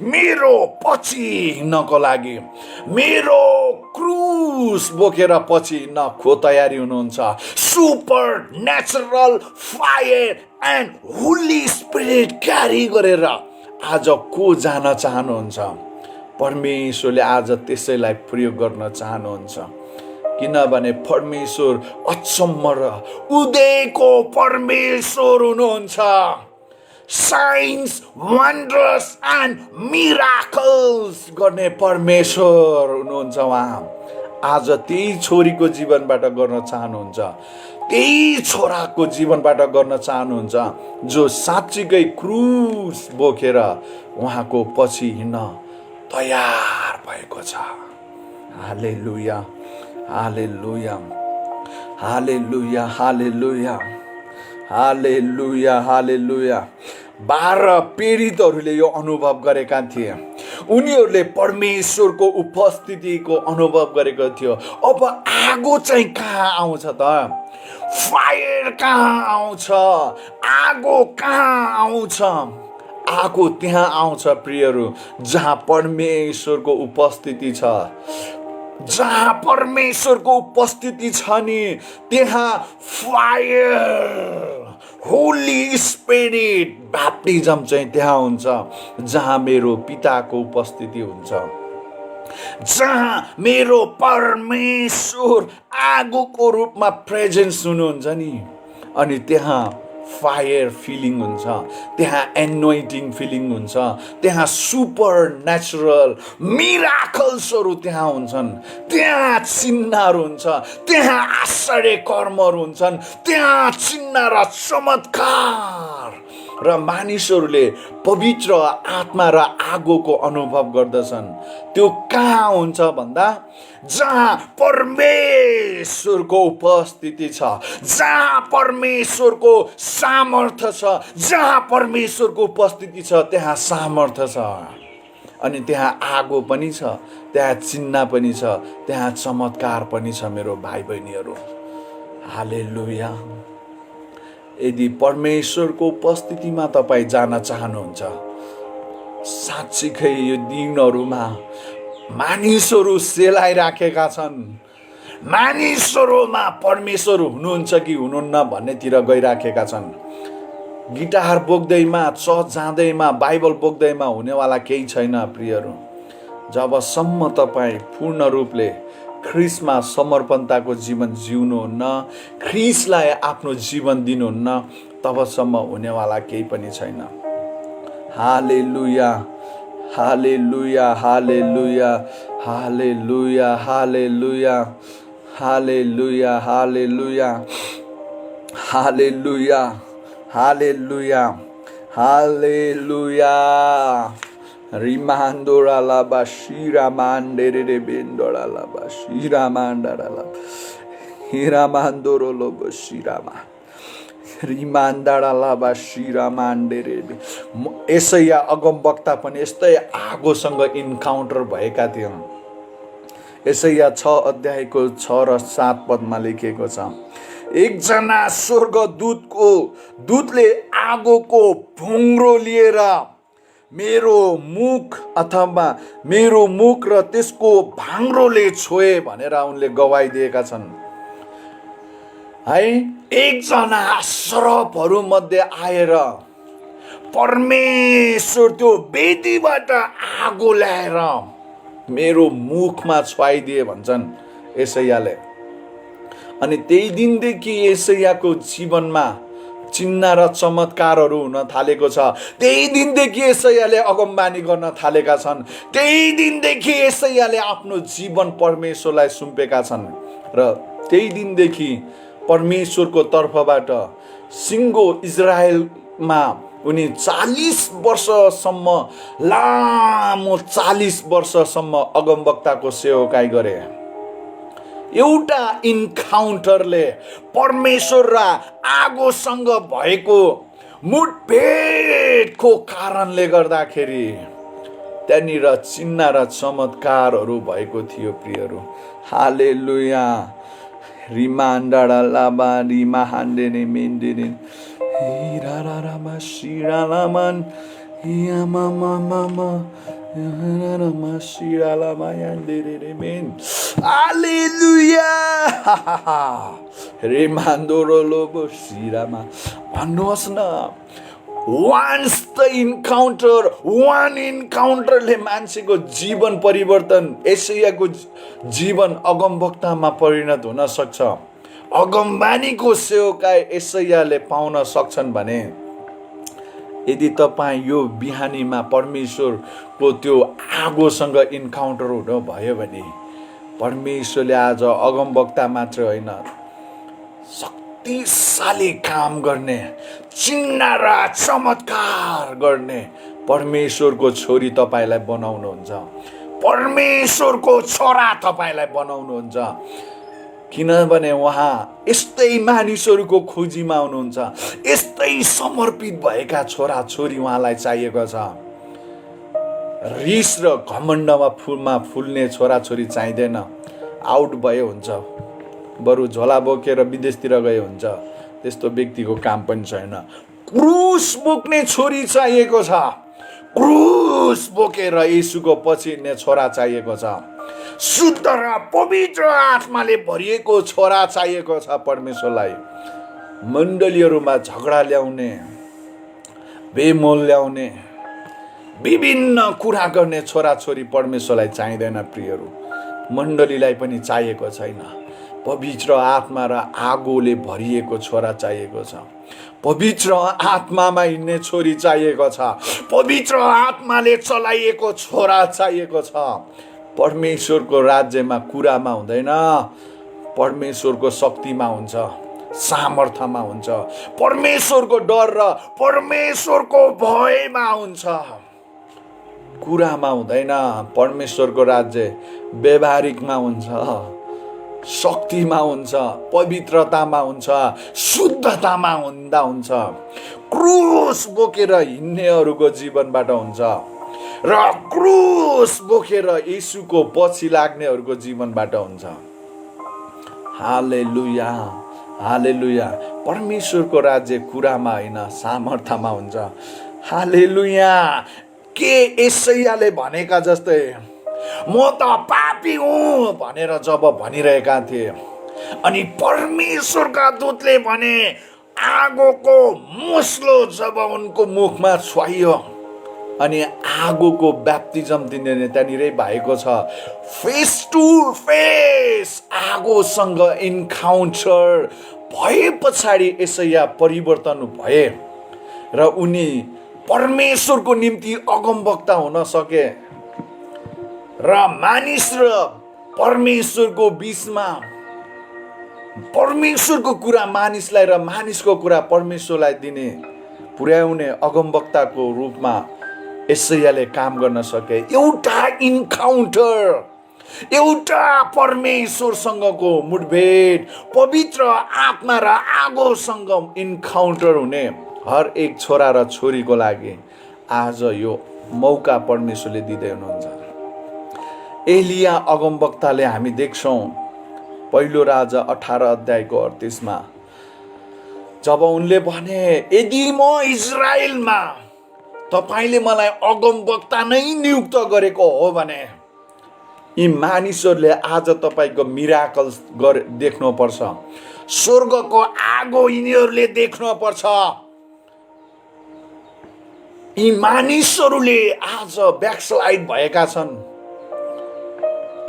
मेरो पछि हिँड्नको लागि, मेरो क्रुस बोकेर पछि हिँड्न को तयारी हुनुहुन्छ? Supernatural fire and Holy Spirit carry गरेर आज को जान चाहनुहुन्छ? परमेश्वरले आज त्यसैलाई प्रयोग गर्न चाहनुहुन्छ, किनभने परमेश्वर अचम्म र उदयको परमेश्वर हुनुहुन्छ। साइन्स वन्डर्स एन्ड मिराकल्स गर्ने परमेश्वर हुनुहुन्छ उहाँ। आज त्यही छोरीको जीवनबाट गर्न चाहनुहुन्छ, त्यही छोराको जीवनबाट गर्न चाहनुहुन्छ जो साँच्चीकै क्रुस बोकेर उहाँको पछि हिँड्न तयार भएको छ। हालेलुया, हालेलुया, हालेलुया, हालेलुया, हालेलुया, हालेलुया। 12 पीडितहरूले यो अनुभव गरेका थिए, उनीहरूले परमेश्वरको उपस्थितिको अनुभव गरेको थियो। अब आगो चाहिँ कहाँ आउँछ त? फायर कहाँ आउँछ? आगो कहाँ आउँछ? आगो त्यहाँ आउँछ प्रियहरू जहाँ परमेश्वरको उपस्थिति छ। जहाँ परमेश्वरको उपस्थिति छ नि त्यहाँ फायर, होली स्पिरिट ब्याप्टिजम चाहिँ त्यहाँ हुन्छ। जहाँ मेरो पिताको उपस्थिति हुन्छ, जहाँ मेरो परमेश्वर आगोको रूपमा प्रेजेन्स हुनुहुन्छ नि, अनि त्यहाँ फायर फिलिङ हुन्छ, त्यहाँ एनोइटिङ फिलिङ हुन्छ, त्यहाँ सुपर नेचुरल मिराकल्सहरू त्यहाँ हुन्छन्, त्यहाँ चिन्हहरू हुन्छ, त्यहाँ आश्चर्य कर्महरू हुन्छन्, त्यहाँ चिन्ह र चमत्कार र मानिसहरूले पवित्र आत्मा र आगोको अनुभव गर्दछन्। त्यो कहाँ हुन्छ भन्दा जहाँ परमेश्वरको उपस्थिति छ, जहाँ परमेश्वरको सामर्थ्य छ। जहाँ परमेश्वरको उपस्थिति छ त्यहाँ सामर्थ्य छ, अनि त्यहाँ आगो पनि छ, त्यहाँ चिन्ह पनि छ, त्यहाँ चमत्कार पनि छ। मेरो भाइ बहिनीहरू, हालेलुया। यदि परमेश्वरको उपस्थितिमा तपाईँ जान चाहनुहुन्छ, साँच्चीकै यो दिनहरूमा मानिसहरू सेलाइराखेका छन्, मानिसहरूमा परमेश्वर हुनुहुन्छ कि हुनुहुन्न भन्नेतिर गइराखेका छन्। गिटार बोक्दैमा, चर्च जाँदैमा, बाइबल बोक्दैमा हुनेवाला केही छैन प्रियहरू। जबसम्म तपाईँ पूर्ण रूपले ख्रिस्टमा समर्पणताको जीवन जिउनुहुन्न, ख्रिस्टलाई आफ्नो जीवन दिनुहुन्न, तबसम्म हुनेवाला केही पनि छैन। हालेलुया, हालेलुया, हालेलुया, हालेलुया, हालेलुया, हालेलुया, हालेलुया, हालेलुया, हालेलुया, हालेलुया। रिमांडोरा लाबा शिरा मांडेरे रे बेंडोरा लाबा शिरा मांडरा लाबा हिरा मांडोरो लोबो शिरा मा रिमांडरा लाबा शिरा मांडेरे। यसैया अगमवक्ता पनि यस्तै आगोसँग इन्काउन्टर भएका थिए। यसैया 6 अध्यायको 6 र 7 पदमा लेखिएको छ, एकजना स्वर्गदूतले आगोको भुङ्रो लिएर मेरो मुख अथवा मेरो मुख र त्यसको भाङ्रोले छोए भनेर उनले गवाई दिएका छन्। है, एकजना सर्पहरू मध्ये आएर परमेश्वर त्यो वेदीबाट आगो ल्याएर मेरो मुखमा छुवाइदिए भन्छन् यसैयाले। अनि त्यही दिनदेखि यसैयाको जीवनमा चिन्ह र चमत्कारहरू हुन थालेको छ। त्यही दिनदेखि यसैयाले अगमबानी गर्न थालेका छन्। त्यही दिनदेखि यसैयाले आफ्नो जीवन परमेश्वरलाई सुम्पेका छन् र त्यही दिनदेखि परमेश्वरको तर्फबाट सिङ्गो इजरायलमा उनी 40 वर्षसम्म, लामो 40 वर्षसम्म अगमवक्ताको सेवकाई गरे। एउटा इन्काउन्टरले, परमेश्वर र आगोसँग भएको मुठभेडको कारणले गर्दाखेरि त्यहाँनिर चिन्ह र चमत्कारहरू भएको थियो प्रियहरू। हालेलुया। रिमान्डाडा लाबा रिमा हान्डेने मेन्डेने हिरारामा शिरालामान यामामामा यारामा शिरालामा यान्डेरे मेन। हालेलुया। रेमान्दोरो लोबो शिरामा। भन्नुहोस् न, वान्स द इन्काउन्टर, वान इन्काउन्टरले मान्छेको जीवन परिवर्तन, यसैयाको जीवन अगमवक्तामा परिणत हुन सक्छ। अगमबानीको सेवकाई यसैयाले पाउन सक्छन् भने यदि तपाईँ यो बिहानीमा परमेश्वरको त्यो आगोसँग इन्काउन्टर हुनु भयो भने परमेश्वरले आज अगमवक्ता मात्र होइन, शक्तिशाली काम गर्ने, चिन्ह र चमत्कार गर्ने परमेश्वरको छोरी तपाईँलाई बनाउनुहुन्छ, परमेश्वरको छोरा तपाईँलाई बनाउनुहुन्छ। किनभने उहाँ यस्तै मानिसहरूको खोजीमा हुनुहुन्छ, यस्तै समर्पित भएका छोरा छोरी उहाँलाई चाहिएको छ। रिस र घमण्डमा फुल्ने छोराछोरी चाहिँदैन। आउट भए हुन्छ, बरु झोला बोकेर विदेशतिर गए हुन्छ, त्यस्तो व्यक्तिको काम पनि छैन। क्रुस बोक्ने छोरी चाहिएको छ, क्रुस बोकेर येशूको पछि हिँड्ने छोरा चाहिएको छ, शुद्ध र पवित्र आत्माले भरिएको छोरा चाहिएको छ परमेश्वरलाई। मण्डलीहरूमा झगडा ल्याउने, बेमोल ल्याउने, विभिन्न कुरा गर्ने छोराछोरी परमेश्वरलाई चाहिँदैन प्रियहरू। मण्डलीलाई पनि चाहिएको छैन। पवित्र आत्मा र आगोले भरिएको छोरा चाहिएको छ, पवित्र आत्मामा हिँड्ने छोरी चाहिएको छ, पवित्र आत्माले चलाइएको छोरा चाहिएको छ। परमेश्वरको राज्यमा कुरामा हुँदैन, परमेश्वरको शक्तिमा हुन्छ, सामर्थ्यमा हुन्छ, परमेश्वरको डर र परमेश्वरको भयमा हुन्छ। कुरामा हुँदैन। परमेश्वरको राज्य व्यवहारिकमा हुन्छ, शक्तिमा हुन्छ, पवित्रतामा हुन्छ, शुद्धतामा हुँदा हुन्छ। क्रुस बोकेर हिँड्नेहरूको जीवनबाट हुन्छ र क्रुस बोकेर येशूको पछि लाग्नेहरूको जीवनबाट हुन्छ। हालेलुया, हालेलुया। परमेश्वरको राज्य कुरामा होइन, सामर्थ्यमा हुन्छ। हालेलुया। के यशायाले भनेका जस्तै म त पापी हुँ भनेर जब भनिरहेका थिए, अनि परमेश्वरका दूतले भने आगोको मुस्लो जब उनको मुखमा छुवाइयो, अनि आगोको ब्याप्तिजम दिने त्यहाँनिरै भएको छ। फेस टु फेस आगोसँग इन्काउन्टर भए पछाडि यशाया परिवर्तन भए र उनी परमेश्वरको निम्ति अगमवक्ता हुन सके र मानिस र परमेश्वरको बीचमा परमेश्वरको कुरा मानिसलाई र मानिसको कुरा परमेश्वरलाई दिने पुर्याउने अगमवक्ताको रूपमा यशायाले काम गर्न सके। एउटा इन्काउन्टर, एउटा परमेश्वरसँगको मुठभेड, पवित्र आत्मा र आगोसँग इन्काउन्टर हुने हर एक छोरा र छोरीको लागि आज यो मौका परमेश्वरले दिँदै हुनुहुन्छ। एलिया अगमवक्ताले हामी देख्छौँ पहिलो राजा 18 अध्यायको 38 जब उनले भने यदि म इजरायलमा तपाईले मलाई अगमवक्ता नै नियुक्त गरेको हो भने यी मानिसहरूले आज तपाईको मिराकल देख्नुपर्छ, स्वर्गको आगो यिनीहरूले देख्नुपर्छ। यी मानिसहरूले आज ब्याकस्लाइड भएका छन्।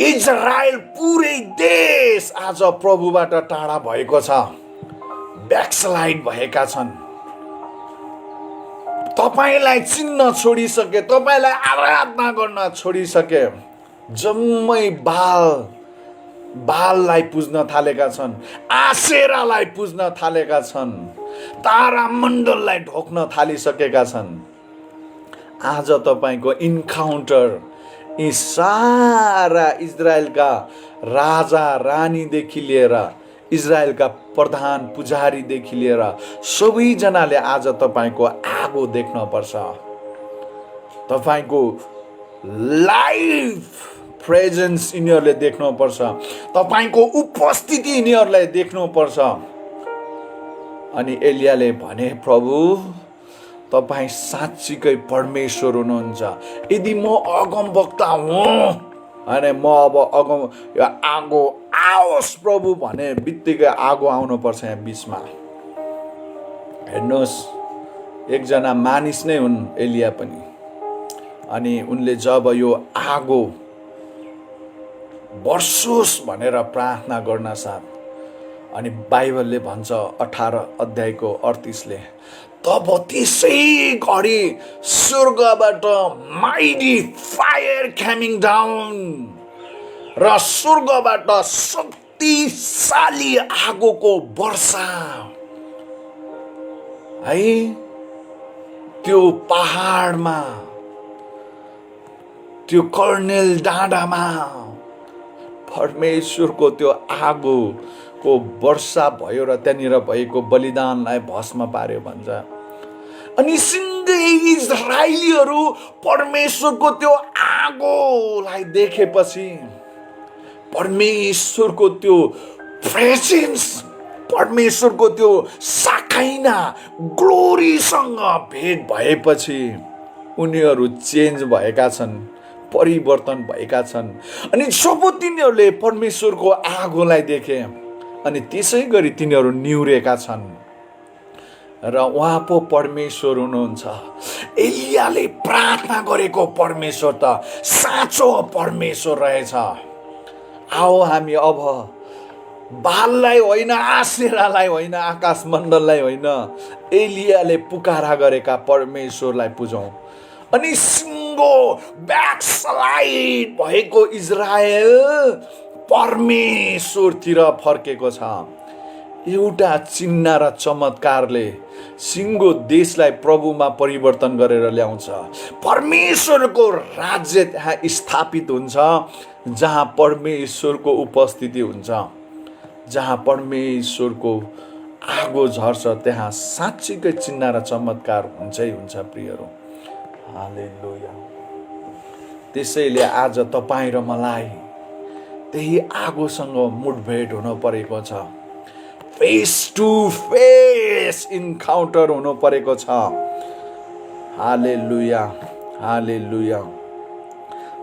इजरायल पुरै देश आज प्रभुबाट टाढा भएको छ, ब्याकस्लाइड भएका छन्। तपाईलाई चिन्न छोडिसके, तपाईलाई आराधना गर्न छोडिसके, जम्मै बाललाई पुज्न थालेका छन्, आशेरालाई पुज्न थालेका छन्, तारामण्डललाई ढोक्न थालिसकेका छन्। आज तपाईको इन्काउन्टर यी सारा इजरायलका राजा रानीदेखि लिएर इजरायलका प्रधान पुजारीदेखि लिएर सबैजनाले आज तपाईको आगो देख्नुपर्छ। तपाईको लाइभ प्रेजेन्स यिनीहरूले देख्नुपर्छ, तपाईको उपस्थिति यिनीहरूलाई देख्नुपर्छ। अनि एलियाले भने प्रभु तपाईँ साँच्चीकै परमेश्वर हुनुहुन्छ। यदि म अगमवक्ता हुँ अनि म अब आगो आओस् प्रभु भने बित्तिकै आगो आउनुपर्छ यहाँ बिचमा। हेर्नुहोस्, एकजना मानिस नै हुन् एलिया पनि। अनि उनले जब यो आगो बर्सोस् भनेर प्रार्थना गर्न साथ, अनि बाइबलले भन्छ 18 अध्यायको 38 तब त्यसै घडी स्वर्गबाट माइटी फायर कमिङ डाउन र स्वर्गबाट शक्तिशाली आगोको वर्षा है त्यो पहाडमा, त्यो कर्नेल डाँडामा परमेश्वरको त्यो आगोको वर्षा भयो र त्यहाँनिर भएको बलिदानलाई भस्म पार्यो भन्छ। अनि सिङ्गै इजरायलीहरू परमेश्वरको त्यो आगोलाई देखेपछि, परमेश्वरको त्यो प्रेजेन्स परमेश्वरको त्यो साखाइना ग्लोरीसँग भेट भएपछि उनीहरू चेन्ज भएका छन्, परिवर्तन भएका छन्। अनि जब तिनीहरूले परमेश्वरको आगोलाई देखे अनि त्यसै गरी तिनीहरू निहुरेका छन्। र उहाँ पो परमेश्वर हुनुहुन्छ। एलियाले प्रार्थना गरेको परमेश्वर त साँचो परमेश्वर रहेछ। आओ हामी अब बाललाई होइन, आसेरालाई होइन, आकाश मण्डललाई होइन, एलियाले पुकारा गरेका परमेश्वरलाई पुजौँ। अनि सिङ्गो ब्याकस्लाइड भएको इजरायल परमेश्वरतिर फर्केको छ। एउटा चिन्ह र चमत्कारले सिङ्गो देशलाई प्रभुमा परिवर्तन गरेर ल्याउँछ। परमेश्वरको राज्य त्यहाँ स्थापित हुन्छ, जहाँ परमेश्वरको उपस्थिति हुन्छ, जहाँ परमेश्वरको आगो झर्छ, त्यहाँ साँच्चीकै चिन्ह र चमत्कार हुन्छै हुन्छ प्रियहरू। हालेलुया। त्यसैले आज तपाईँ र मलाई त्यही आगोसँग मुठभेड हुन परेको छ। फेस टु फेस इन्काउन्टर हुनु परेको छ। हालेलुया, हालेलुया।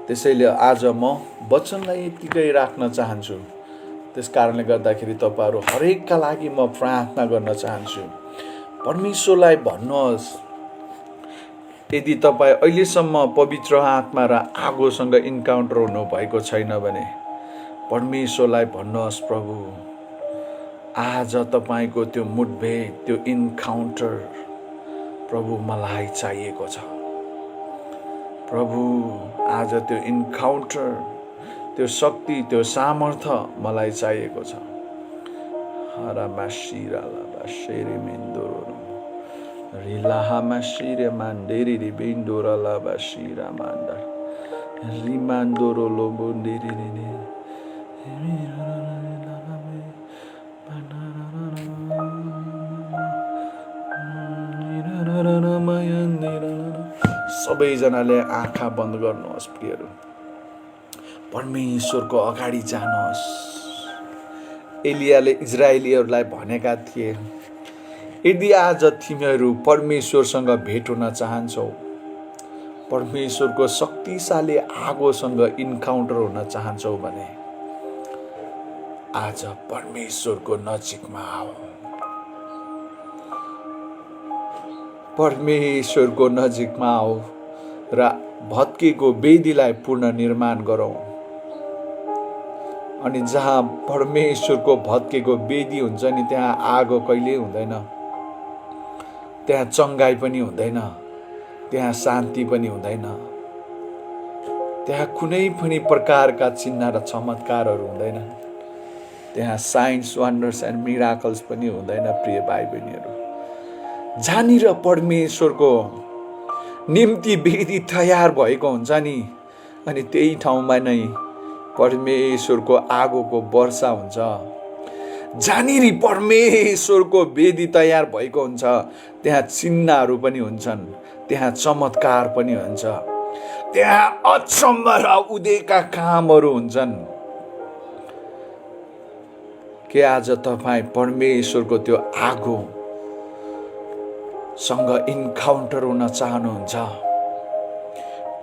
त्यसैले आज म वचनलाई यतिकै राख्न चाहन्छु। त्यस कारणले गर्दाखेरि तपाईँहरू हरेकका लागि म प्रार्थना गर्न चाहन्छु। परमेश्वरलाई भन्नुहोस्, यदि तपाईँ अहिलेसम्म पवित्र आत्मा र आगोसँग इन्काउन्टर हुनुभएको छैन भने परमेश्वरलाई भन्नुहोस्, प्रभु आज तपाईँको त्यो मुठभेड, त्यो इन्काउन्टर प्रभु मलाई चाहिएको छ। प्रभु आज त्यो इन्काउन्टर, त्यो शक्ति, त्यो सामर्थ्य मलाई चाहिएको छ। हरामा शिराला शेरे मेन्दोरो रिलाहामा शिरे मान्डेरी बेन्दोरला बाशिरा मान्डा रिमान्दोरो लोबोन्डेरी सबैजनाले आँखा बन्द गर्नुहोस् प्रियहरू। परमेश्वरको अगाडि जानुहोस्। एलियाले इजरायलीहरूलाई भनेका थिए, यदि आज तिमीहरू परमेश्वरसँग भेट हुन चाहन्छौ, परमेश्वरको शक्तिशाली आगोसँग इन्काउन्टर हुन चाहन्छौ भने आज परमेश्वरको नजिकमा आऊ। परमेश्वरको नजिकमा आऊ र भत्केको वेदीलाई पुनर्निर्माण गरौँ। अनि जहाँ परमेश्वरको भत्केको वेदी हुन्छ नि, त्यहाँ आगो कहिल्यै हुँदैन, त्यहाँ चङ्गाई पनि हुँदैन, त्यहाँ शान्ति पनि हुँदैन, त्यहाँ कुनै पनि प्रकारका चिन्ह र चमत्कारहरू हुँदैन, त्यहाँ साइन्स, वन्डर्स एन्ड मिराकल्स पनि हुँदैन। प्रिय भाइ बहिनीहरू, जहाँनिर परमेश्वरको निम्ति वेदी तयार भएको हुन्छ नि, अनि त्यही ठाउँमा नै परमेश्वरको आगोको वर्षा हुन्छ। जहाँनिर परमेश्वरको वेदी तयार भएको हुन्छ, त्यहाँ चिन्हहरू पनि हुन्छन्, त्यहाँ चमत्कार पनि हुन्छ, त्यहाँ अचम्म र उदेका कामहरू हुन्छन्। के आज तपाईँ परमेश्वरको त्यो आगो सँग इन्काउन्टर हुन चाहनुहुन्छ?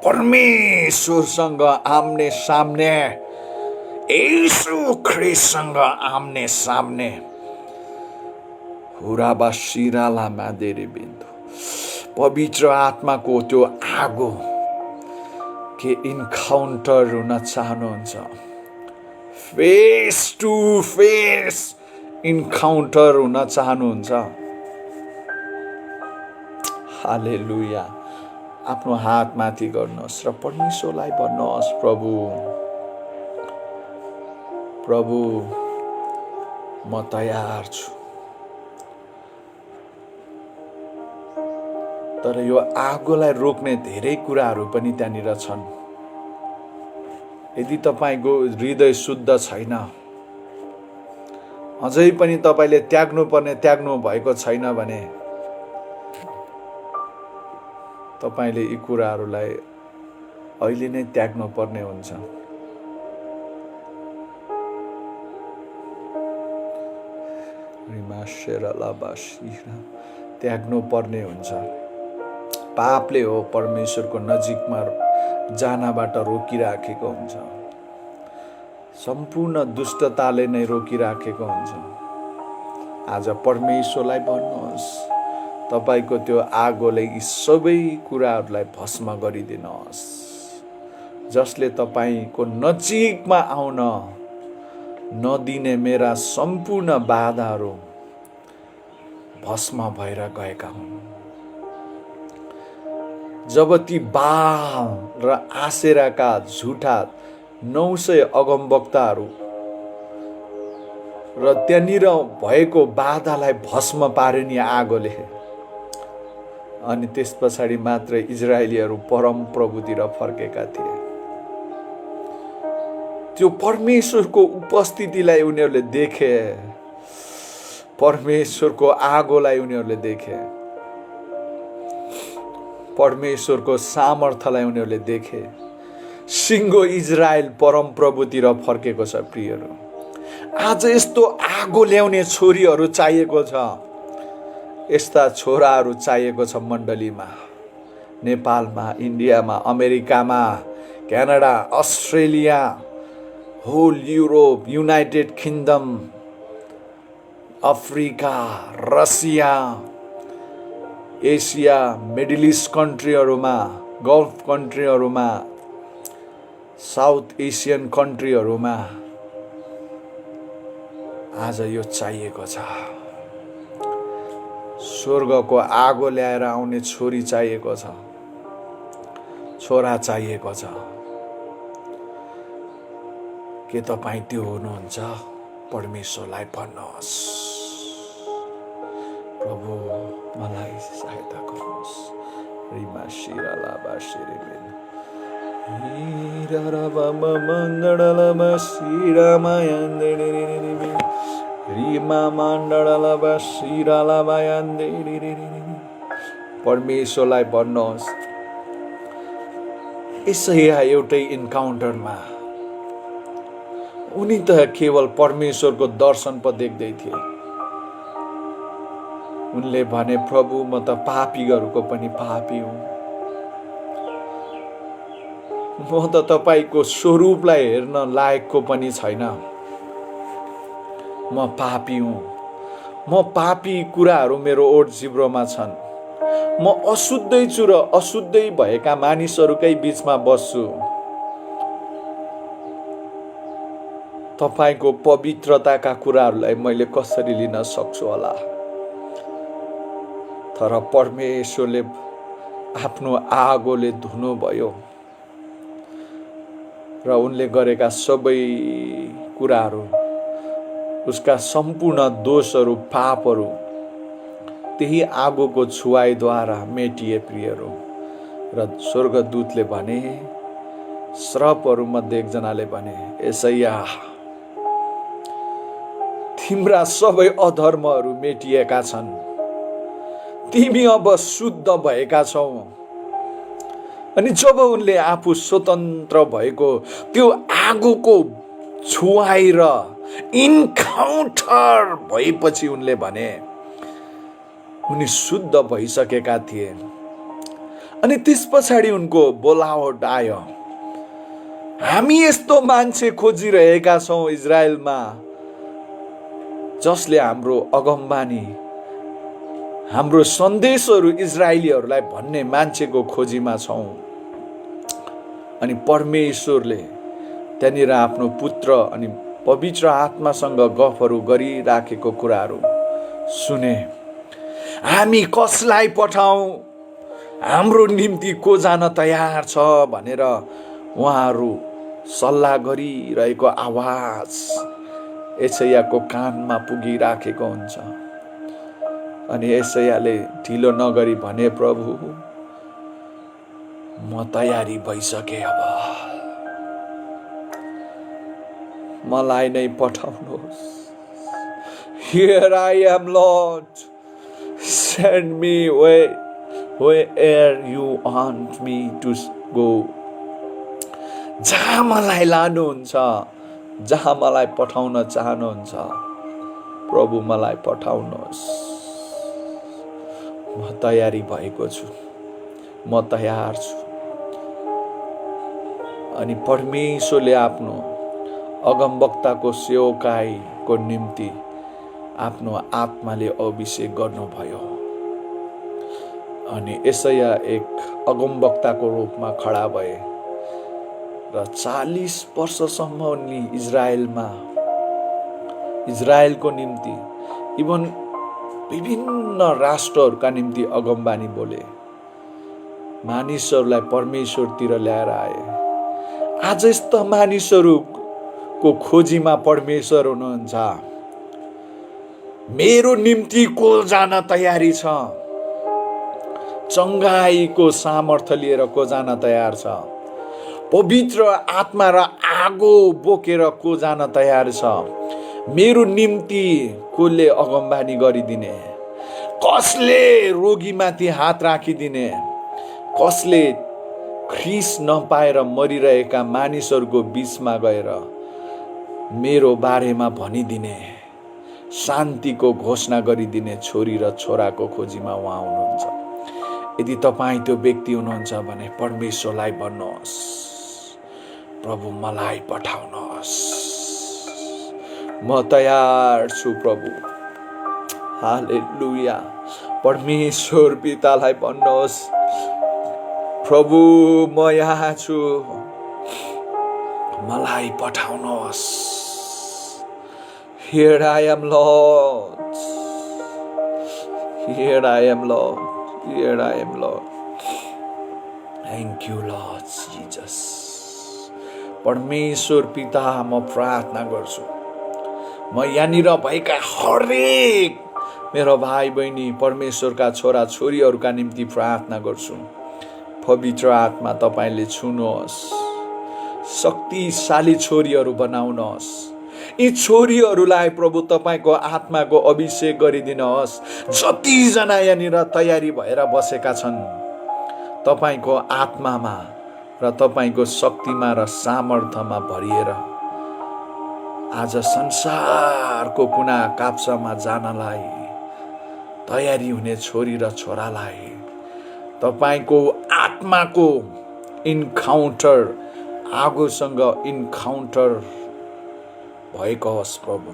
परमेश्वरसँग आम्ने सामने, यीशु ख्रीष्टसँग आम्ने सामने। हुराबा शिराला मादेरी बिन्दु, पवित्र आत्माको त्यो आगो के इन्काउन्टर हुन चाहनुहुन्छ? फेस टु फेस इन्काउन्टर हुन चाहनुहुन्छ? हालेलुया। आफ्नो हात माथि गर्नुहोस् र परमेश्वरलाई भन्नुहोस्, प्रभु प्रभु म तयार छु। तर यो आगोलाई रोक्ने धेरै कुराहरू पनि त्यहाँनिर छन्। यदि तपाईँको हृदय शुद्ध छैन, अझै पनि तपाईँले त्याग्नु भएको छैन भने तपाईँले यी कुराहरूलाई अहिले नै त्याग्नु पर्ने हुन्छ। त्याग्नु पर्ने हुन्छ। पापले हो परमेश्वरको नजिकमा जानबाट रोकिराखेको हुन्छ। सम्पूर्ण दुष्टताले नै रोकिराखेको हुन्छ। आज परमेश्वरलाई भन्नुहोस्, तपाईको त्यो आगोले यी सबै कुराहरूलाई भस्म गरिदिनुहोस्, जसले तपाईको नजिकमा आउन नदिने मेरा सम्पूर्ण बाधाहरू भस्म भएर गएका हुन्। जब ती बाल र आसेराका झुठा 900 अगमवक्ताहरू र त्यहाँनिर भएको बाधालाई भस्म पारे नि आगोले, अनि त्यस पछाडि मात्र इजरायलीहरू परम प्रभुतिर फर्केका थिए। त्यो परमेश्वरको उपस्थितिलाई उनीहरूले देखे, परमेश्वरको आगोलाई उनीहरूले देखे, परमेश्वरको सामर्थ्यलाई उनीहरूले देखे। सिङ्गो इजरायल परम प्रभुतिर फर्केको छ। प्रियहरू, आज यस्तो आगो ल्याउने छोरीहरू चाहिएको छ, यस्ता छोराहरू चाहिएको छ मण्डलीमा, नेपालमा, इन्डियामा, अमेरिकामा, Canada, Australia, whole Europe, United Kingdom, Africa, Russia, Asia, Middle East कन्ट्रीहरूमा, गल्फ कन्ट्रीहरूमा, साउथ एसियन कन्ट्रीहरूमा आज यो चाहिएको छ। स्वर्गको आगो ल्याएर आउने छोरी चाहिएको छ, छोरा चाहिएको छ। के तपाईँ त्यो हुनुहुन्छ? परमेश्वरलाई भन्नुहोस्, प्रभु मलाई सहायता गर्नुहोस्। रिमा शिरा लाबा शिरेबेन हिरा बाबा मङ्गडलमा शिरामा यान्देरेरेरेबे रिमा मण्डलमा शिरालामा यान्देरेरेरेबे। परमेश्वरलाई भन्नुहोस्। यसैया एउटै इन्काउन्टरमा उनी त केवल परमेश्वरको दर्शन पो देख्दै थिए। उनले भने, प्रभु म त पापीहरूको पनि पापी हुँ, म त तपाईको स्वरूपलाई हेर्न लायकको पनि छैन, म पापी हुँ, म पापी कुराहरू मेरो ओठ जिब्रोमा छन्, म अशुद्धै छु र अशुद्धै भएका मानिसहरूकै बीचमा बस्छु। तपाईको पवित्रताका कुराहरूलाई मैले कसरी लिन सक्छु होला? तर परमेश्वरले आफ्नो आगोले धुनुभयो र उनले गरेका सबै कुराहरू, उसका सम्पूर्ण दोषहरू, पापहरू त्यही आगोको छुवाईद्वारा मेटिए। प्रियहरू, र स्वर्गदूतले भने, श्रपहरू मध्ये एकजनाले भने, यसैया तिम्रा सबै अधर्महरू मेटिएका छन्, तिमी अब शुद्ध भएका छौ। अनि जब उनले आफू स्वतन्त्र भएको त्यो आगोको छुवाई र इन्काउन्टर भएपछि उनले भने उनी शुद्ध भइसकेका थिए। अनि त्यस पछाडि उनको बोलावट आयो, हामी यस्तो मान्छे खोजिरहेका छौँ इजरायलमा जसले हाम्रो अगमबानी, हाम्रो सन्देशहरू इजरायलीहरूलाई भन्ने मान्छेको खोजीमा छौँ। अनि परमेश्वरले त्यहाँनिर आफ्नो पुत्र अनि पवित्र आत्मासँग गफहरू गरिराखेको कुराहरू सुने। हामी कसलाई पठाउँ, हाम्रो निम्ति को जान तयार छ भनेर उहाँहरू सल्लाह गरिरहेको आवाज यसैयाको कानमा पुगिराखेको हुन्छ। अनि यसैयाले ढिलो नगरी भने, प्रभु म तयारी भइसके, अब मलाई नै पठाउनुहोस्। Here I am, Lord. Send me where you want me to go. जहाँ मलाई लानुहुन्छ, जहाँ मलाई पठाउन चाहनुहुन्छ, प्रभु मलाई पठाउनुहोस्, म तयारी भएको छु, म तयार छु। अनि परमेश्वरले आफ्नो अगमवक्ताको सेवकाईको निम्ति आफ्नो आत्माले अभिषेक गर्नुभयो। अनि यसैया एक अगमवक्ताको रूपमा खडा भए र 40 वर्षसम्म उनी इजरायलको निम्ति, इभन विभिन्न राष्ट्रहरूका निम्ति अगमबानी बोले, मानिसहरूलाई परमेश्वरतिर ल्याएर आए। आज यस्ता मानिसहरूको खोजीमा परमेश्वर हुनुहुन्छ। मेरो निम्ति को जान तयारी छ? चङ्गाईको सामर्थ्य लिएर को जान तयार छ? पवित्र आत्मा र आगो बोकेर को जान तयार छ? मेरो निम्ति कसले अगमबानी गरिदिने? कसले रोगीमाथि हात राखिदिने? कसले ख्रिस नपाएर मरिरहेका मानिसहरूको बीचमा गएर मेरो बारेमा भनिदिने, शान्तिको घोषणा गरिदिने छोरी र छोराको खोजीमा उहाँ हुनुहुन्छ। यदि तपाईँ त्यो व्यक्ति हुनुहुन्छ भने परमेश्वरलाई भन्नुहोस्, प्रभु मलाई पठाउनुहोस्, म तयार छु प्रभु। हालेलुया। परमेश्वर पितालाई भन्नुहोस्, प्रभु म यहाँ छु, मलाई पठाउनुहोस्। Here I am Lord, here I am Lord, here I am Lord. Thank you Lord Jesus. परमेश्वर पिता, म प्रार्थना गर्छु, म यहाँनिर भएका हरेक मेरो भाइ बहिनी, परमेश्वरका छोरा छोरीहरूका निम्ति प्रार्थना गर्छु। पवित्र आत्मा तपाईले छुनुहोस्, शक्तिशाली छोरीहरू बनाउनुहोस्। यी छोरीहरूलाई प्रभु तपाईको आत्माको अभिषेक गरिदिनुहोस्। जतिजना यहाँनिर तयारी भएर बसेका छन्, तपाईको आत्मामा र तपाईको शक्तिमा र सामर्थ्यमा भरिएर आज संसारको कुना काप्चामा जानलाई तयारी हुने छोरी र छोरालाई तपाईको आत्माको इन्काउन्टर, आगोसँग इन्काउन्टर भएको होस्। प्रभु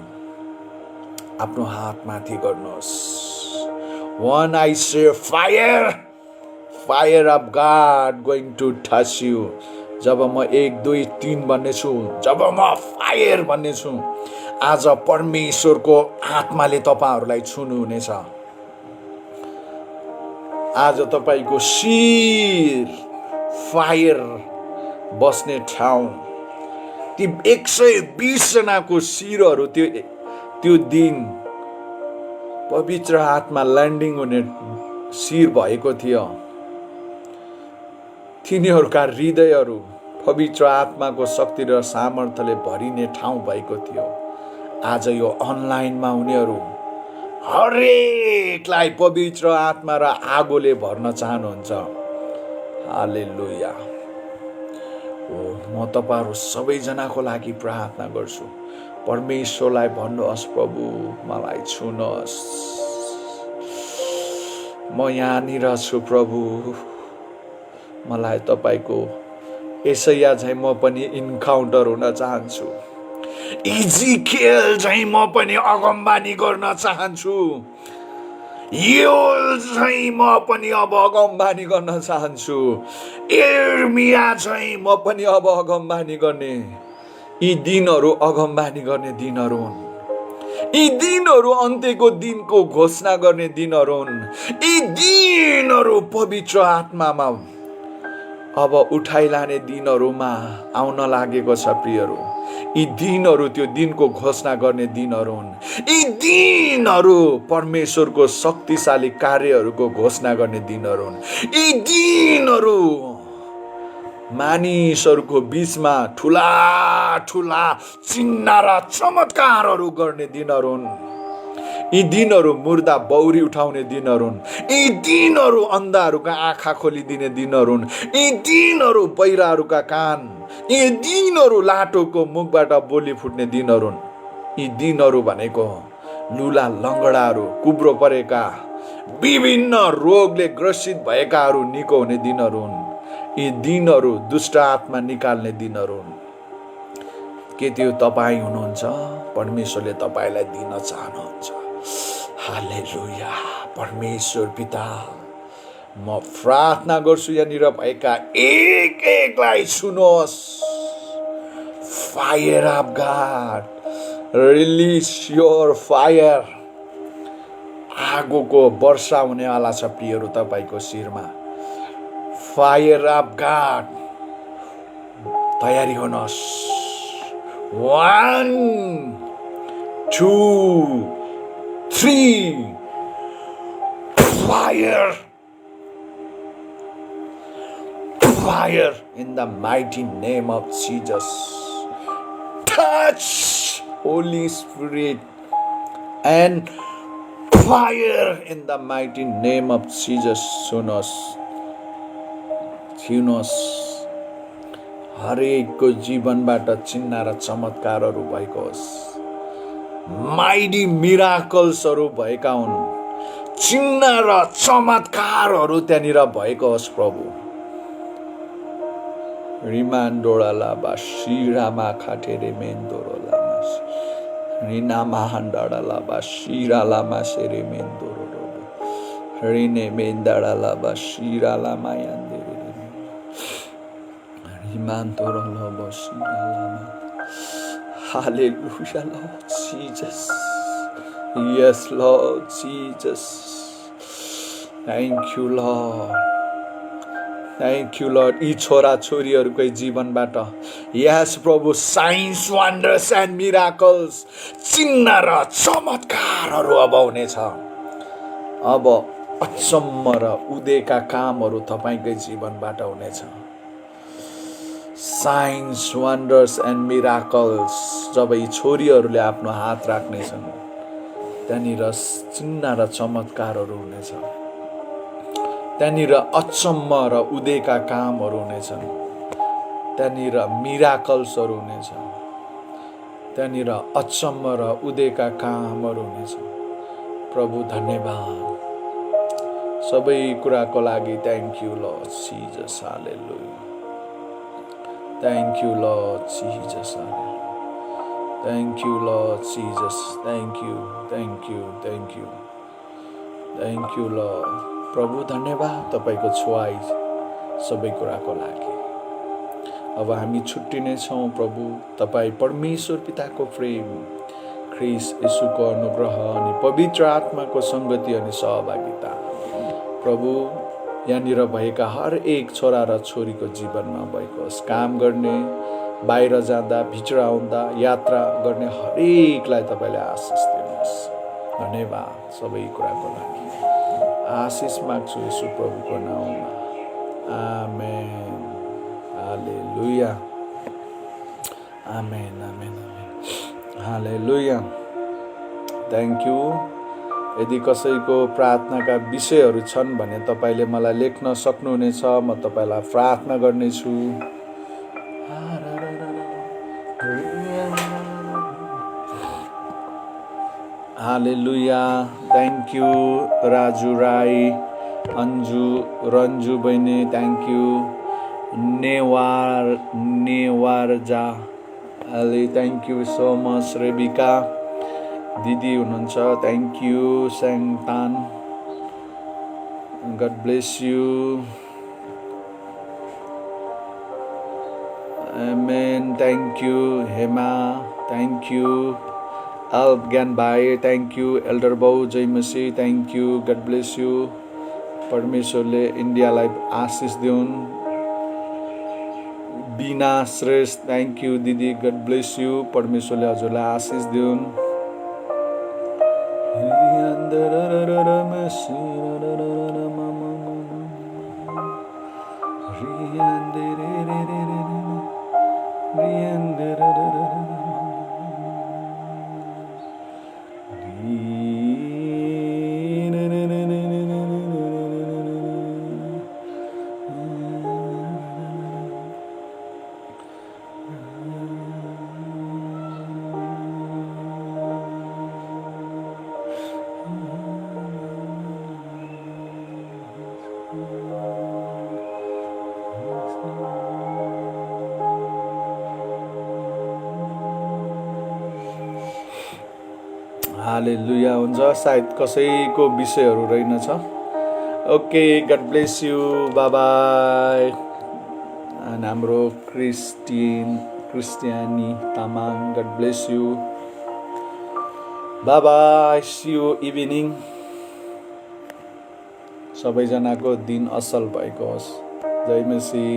आफ्नो हात माथि गर्नुहोस्। One I say fire, fire of God going to touch you. जब म 1 2 3 भन्ने छु, जब म फायर भन्ने छु, आज परमेश्वरको आत्माले तपाईहरुलाई छुनु हुनेछ। आज तपाईको शिर फायर बस्ने ठाउँ, ती 120 जनाको शिरहरू त्यो दिन पवित्र आत्मा ल्यान्डिङ हुने शिर भएको थियो। तिनीहरूका हृदयहरू पवित्र आत्माको शक्ति र सामर्थ्यले भरिने ठाउँ भएको थियो। आज यो अनलाइनमा उनीहरू हरेकलाई पवित्र आत्मा र आगोले भर्न चाहनुहुन्छ। हालेलुया। म तपाईहरु सबैजनाको लागि प्रार्थना गर्छु। परमेश्वरलाई भन्नुहोस्, प्रभु मलाई छुनुहोस्, म यहाँनिर छु प्रभु, मलाई तपाईको एसैया झैं म पनि इन्काउन्टर हुन चाहन्छु। इजिकियल झैं म पनि अगमबानी गर्न चाहन्छु। योल झैं म पनि अब अगमबानी गर्न चाहन्छु। एर्मिया झैं म पनि अब अगमबानी गर्ने। यी दिनहरू अगमबानी गर्ने दिनहरू हुन्। यी दिनहरू अन्त्यको दिनको घोषणा गर्ने दिनहरू हुन्। यी दिनहरू पवित्र आत्मामा अब उठाइलाने दिनहरूमा आउन लागेको छ प्रियहरू। यी दिनहरू त्यो दिनको घोषणा गर्ने दिनहरू हुन्। यी दिनहरू परमेश्वरको शक्तिशाली कार्यहरूको घोषणा गर्ने दिनहरू हुन्। यी दिनहरू मानिसहरूको बीचमा ठुला ठुला चिन्ह र चमत्कारहरू गर्ने दिनहरू हुन्। यी दिनहरू मुर्दा बौरी उठाउने दिनहरू हुन्। यी दिनहरू अन्धाहरूका आँखा खोलिदिने दिनहरू हुन्। यी दिनहरू बहिराहरूका कान, यी दिनहरू लाटोको मुखबाट बोली फुट्ने दिनहरू हुन्। यी दिनहरू भनेको लुला लङ्गडाहरू, कुब्रो परेका, विभिन्न रोगले ग्रसित भएकाहरू निको हुने दिनहरू हुन्। यी दिनहरू दुष्ट आत्मा निकाल्ने दिनहरू हुन्। के त्यो तपाईँ हुनुहुन्छ? परमेश्वरले तपाईँलाई दिन चाहनुहुन्छ। हालेलुया। परमेश्वर पिता, म प्रार्थना गर्छु यहाँनिर भएका एक एकलाई छुनुहोस्। Fire of God, release your fire. आगोको वर्षा हुनेवाला छ प्रियहरू तपाईँको शिरमा। फायर अफ गॉड, तयारी हुनुहोस्। 1 2 3 fire, fire in the mighty name of Jesus. Touch, Holy Spirit, and fire in the mighty name of Jesus. छुनुहोस्। हरेकको जीवनबाट चिन्ह र चमत्कारहरू भएको होस्। माइटी मिराकल्सहरू भएका हुन्। चिन्ह र चमत्कारहरू त्यहाँनिर भएको होस् प्रभु। रिमान्डोला लाबा शिरामा खाटेरे मेन्दोरो लामा रिना महान्डाडा लाबा शिरा लामा सेरे मेन्दोरो रिने मेन्दाडा लाबा शिरा लामा यान्देरे रिमान्दोरो लाबा शिरा लामा। Hallelujah, Lord Jesus. Yes, Lord Jesus. Thank you, Lord. Thank you, Lord. यी छोरा छोरीहरूकै जीवनबाट यस प्रभु साइन्स, वन्डर्स एन्ड मिराकल्स, चिन्ह र चमत्कारहरू अब हुनेछ। अब अचम्म र उदेका कामहरू तपाईँकै जीवनबाट हुनेछ। साइन्स, वन्डर्स एन्ड मिराकल्स, जब यी छोरीहरूले आफ्नो हात राख्नेछन् त्यहाँनिर चिन्ह र चमत्कारहरू हुनेछ। त्यहाँनिर अचम्म र उदेका कामहरू हुनेछन्। त्यहाँनिर मिराकल्सहरू हुनेछ। त्यहाँनिर अचम्म र उदेका कामहरू हुनेछ। प्रभु धन्यवाद। सबै कुराको लागि thank you lord Jesus. Hallelujah. Thank you lord Jesus. Thank you lord Jesus. Thank you, thank you, thank you, thank you lord. प्रभु धन्यवाद तपाईँको छुवाई सबै कुराको लागि। अब हामी छुट्टिनेछौँ प्रभु। तपाईँ परमेश्वर पिताको प्रेम, ख्रीष्ट येशूको अनुग्रह अनि पवित्र आत्माको सङ्गति अनि सहभागिता प्रभु यहाँनिर भएका हर एक छोरा र छोरीको जीवनमा भएको होस्। काम गर्ने, बाहिर जाँदा, भित्र आउँदा, यात्रा गर्ने हरेकलाई तपाईँले आशिष दिनुहोस्। धन्यवाद सबै कुराको लागि। आशिष माग्छु येशू प्रभुको नाउँमा। आमेन। हालेलुया। आमेन, आमेन, आमेन। हालेलुया। Thank you. यदि कसैको प्रार्थनाका विषयहरू छन् भने तपाईँले मलाई लेख्न सक्नुहुनेछ। म तपाईँलाई प्रार्थना गर्नेछु। Hallelujah. Thank you Raju Rai, Anju, Ranju बहिनी, थ्याङ्क यू। नेवारजा अलि, thank you so much. Rebecca दिदी हुनुहुन्छ, thank you. Syangtan, God bless you. Amen, thank you. Hema, thank you. अल्प ज्ञान भाइ, थ्याङ्क यू। एल्डर बाउ जय मसी, thank you. God bless you. परमेश्वरले इन्डियालाई आशिष दिउन्। बिना श्रेष्ठ, थ्याङ्क यू दिदी, गड ब्लेस यू। परमेश्वरले हजुरलाई आशिष दिउन्। हालेलुया हुन्छ सायद कसैको विषयहरू रहेनछ ओके गड ब्लेस यु बाबाई अनि हाम्रो Christiyani Tamang God bless you बाबाई सी यु इभिनिङ सबैजनाको दिन असल भएको होस् जय मसी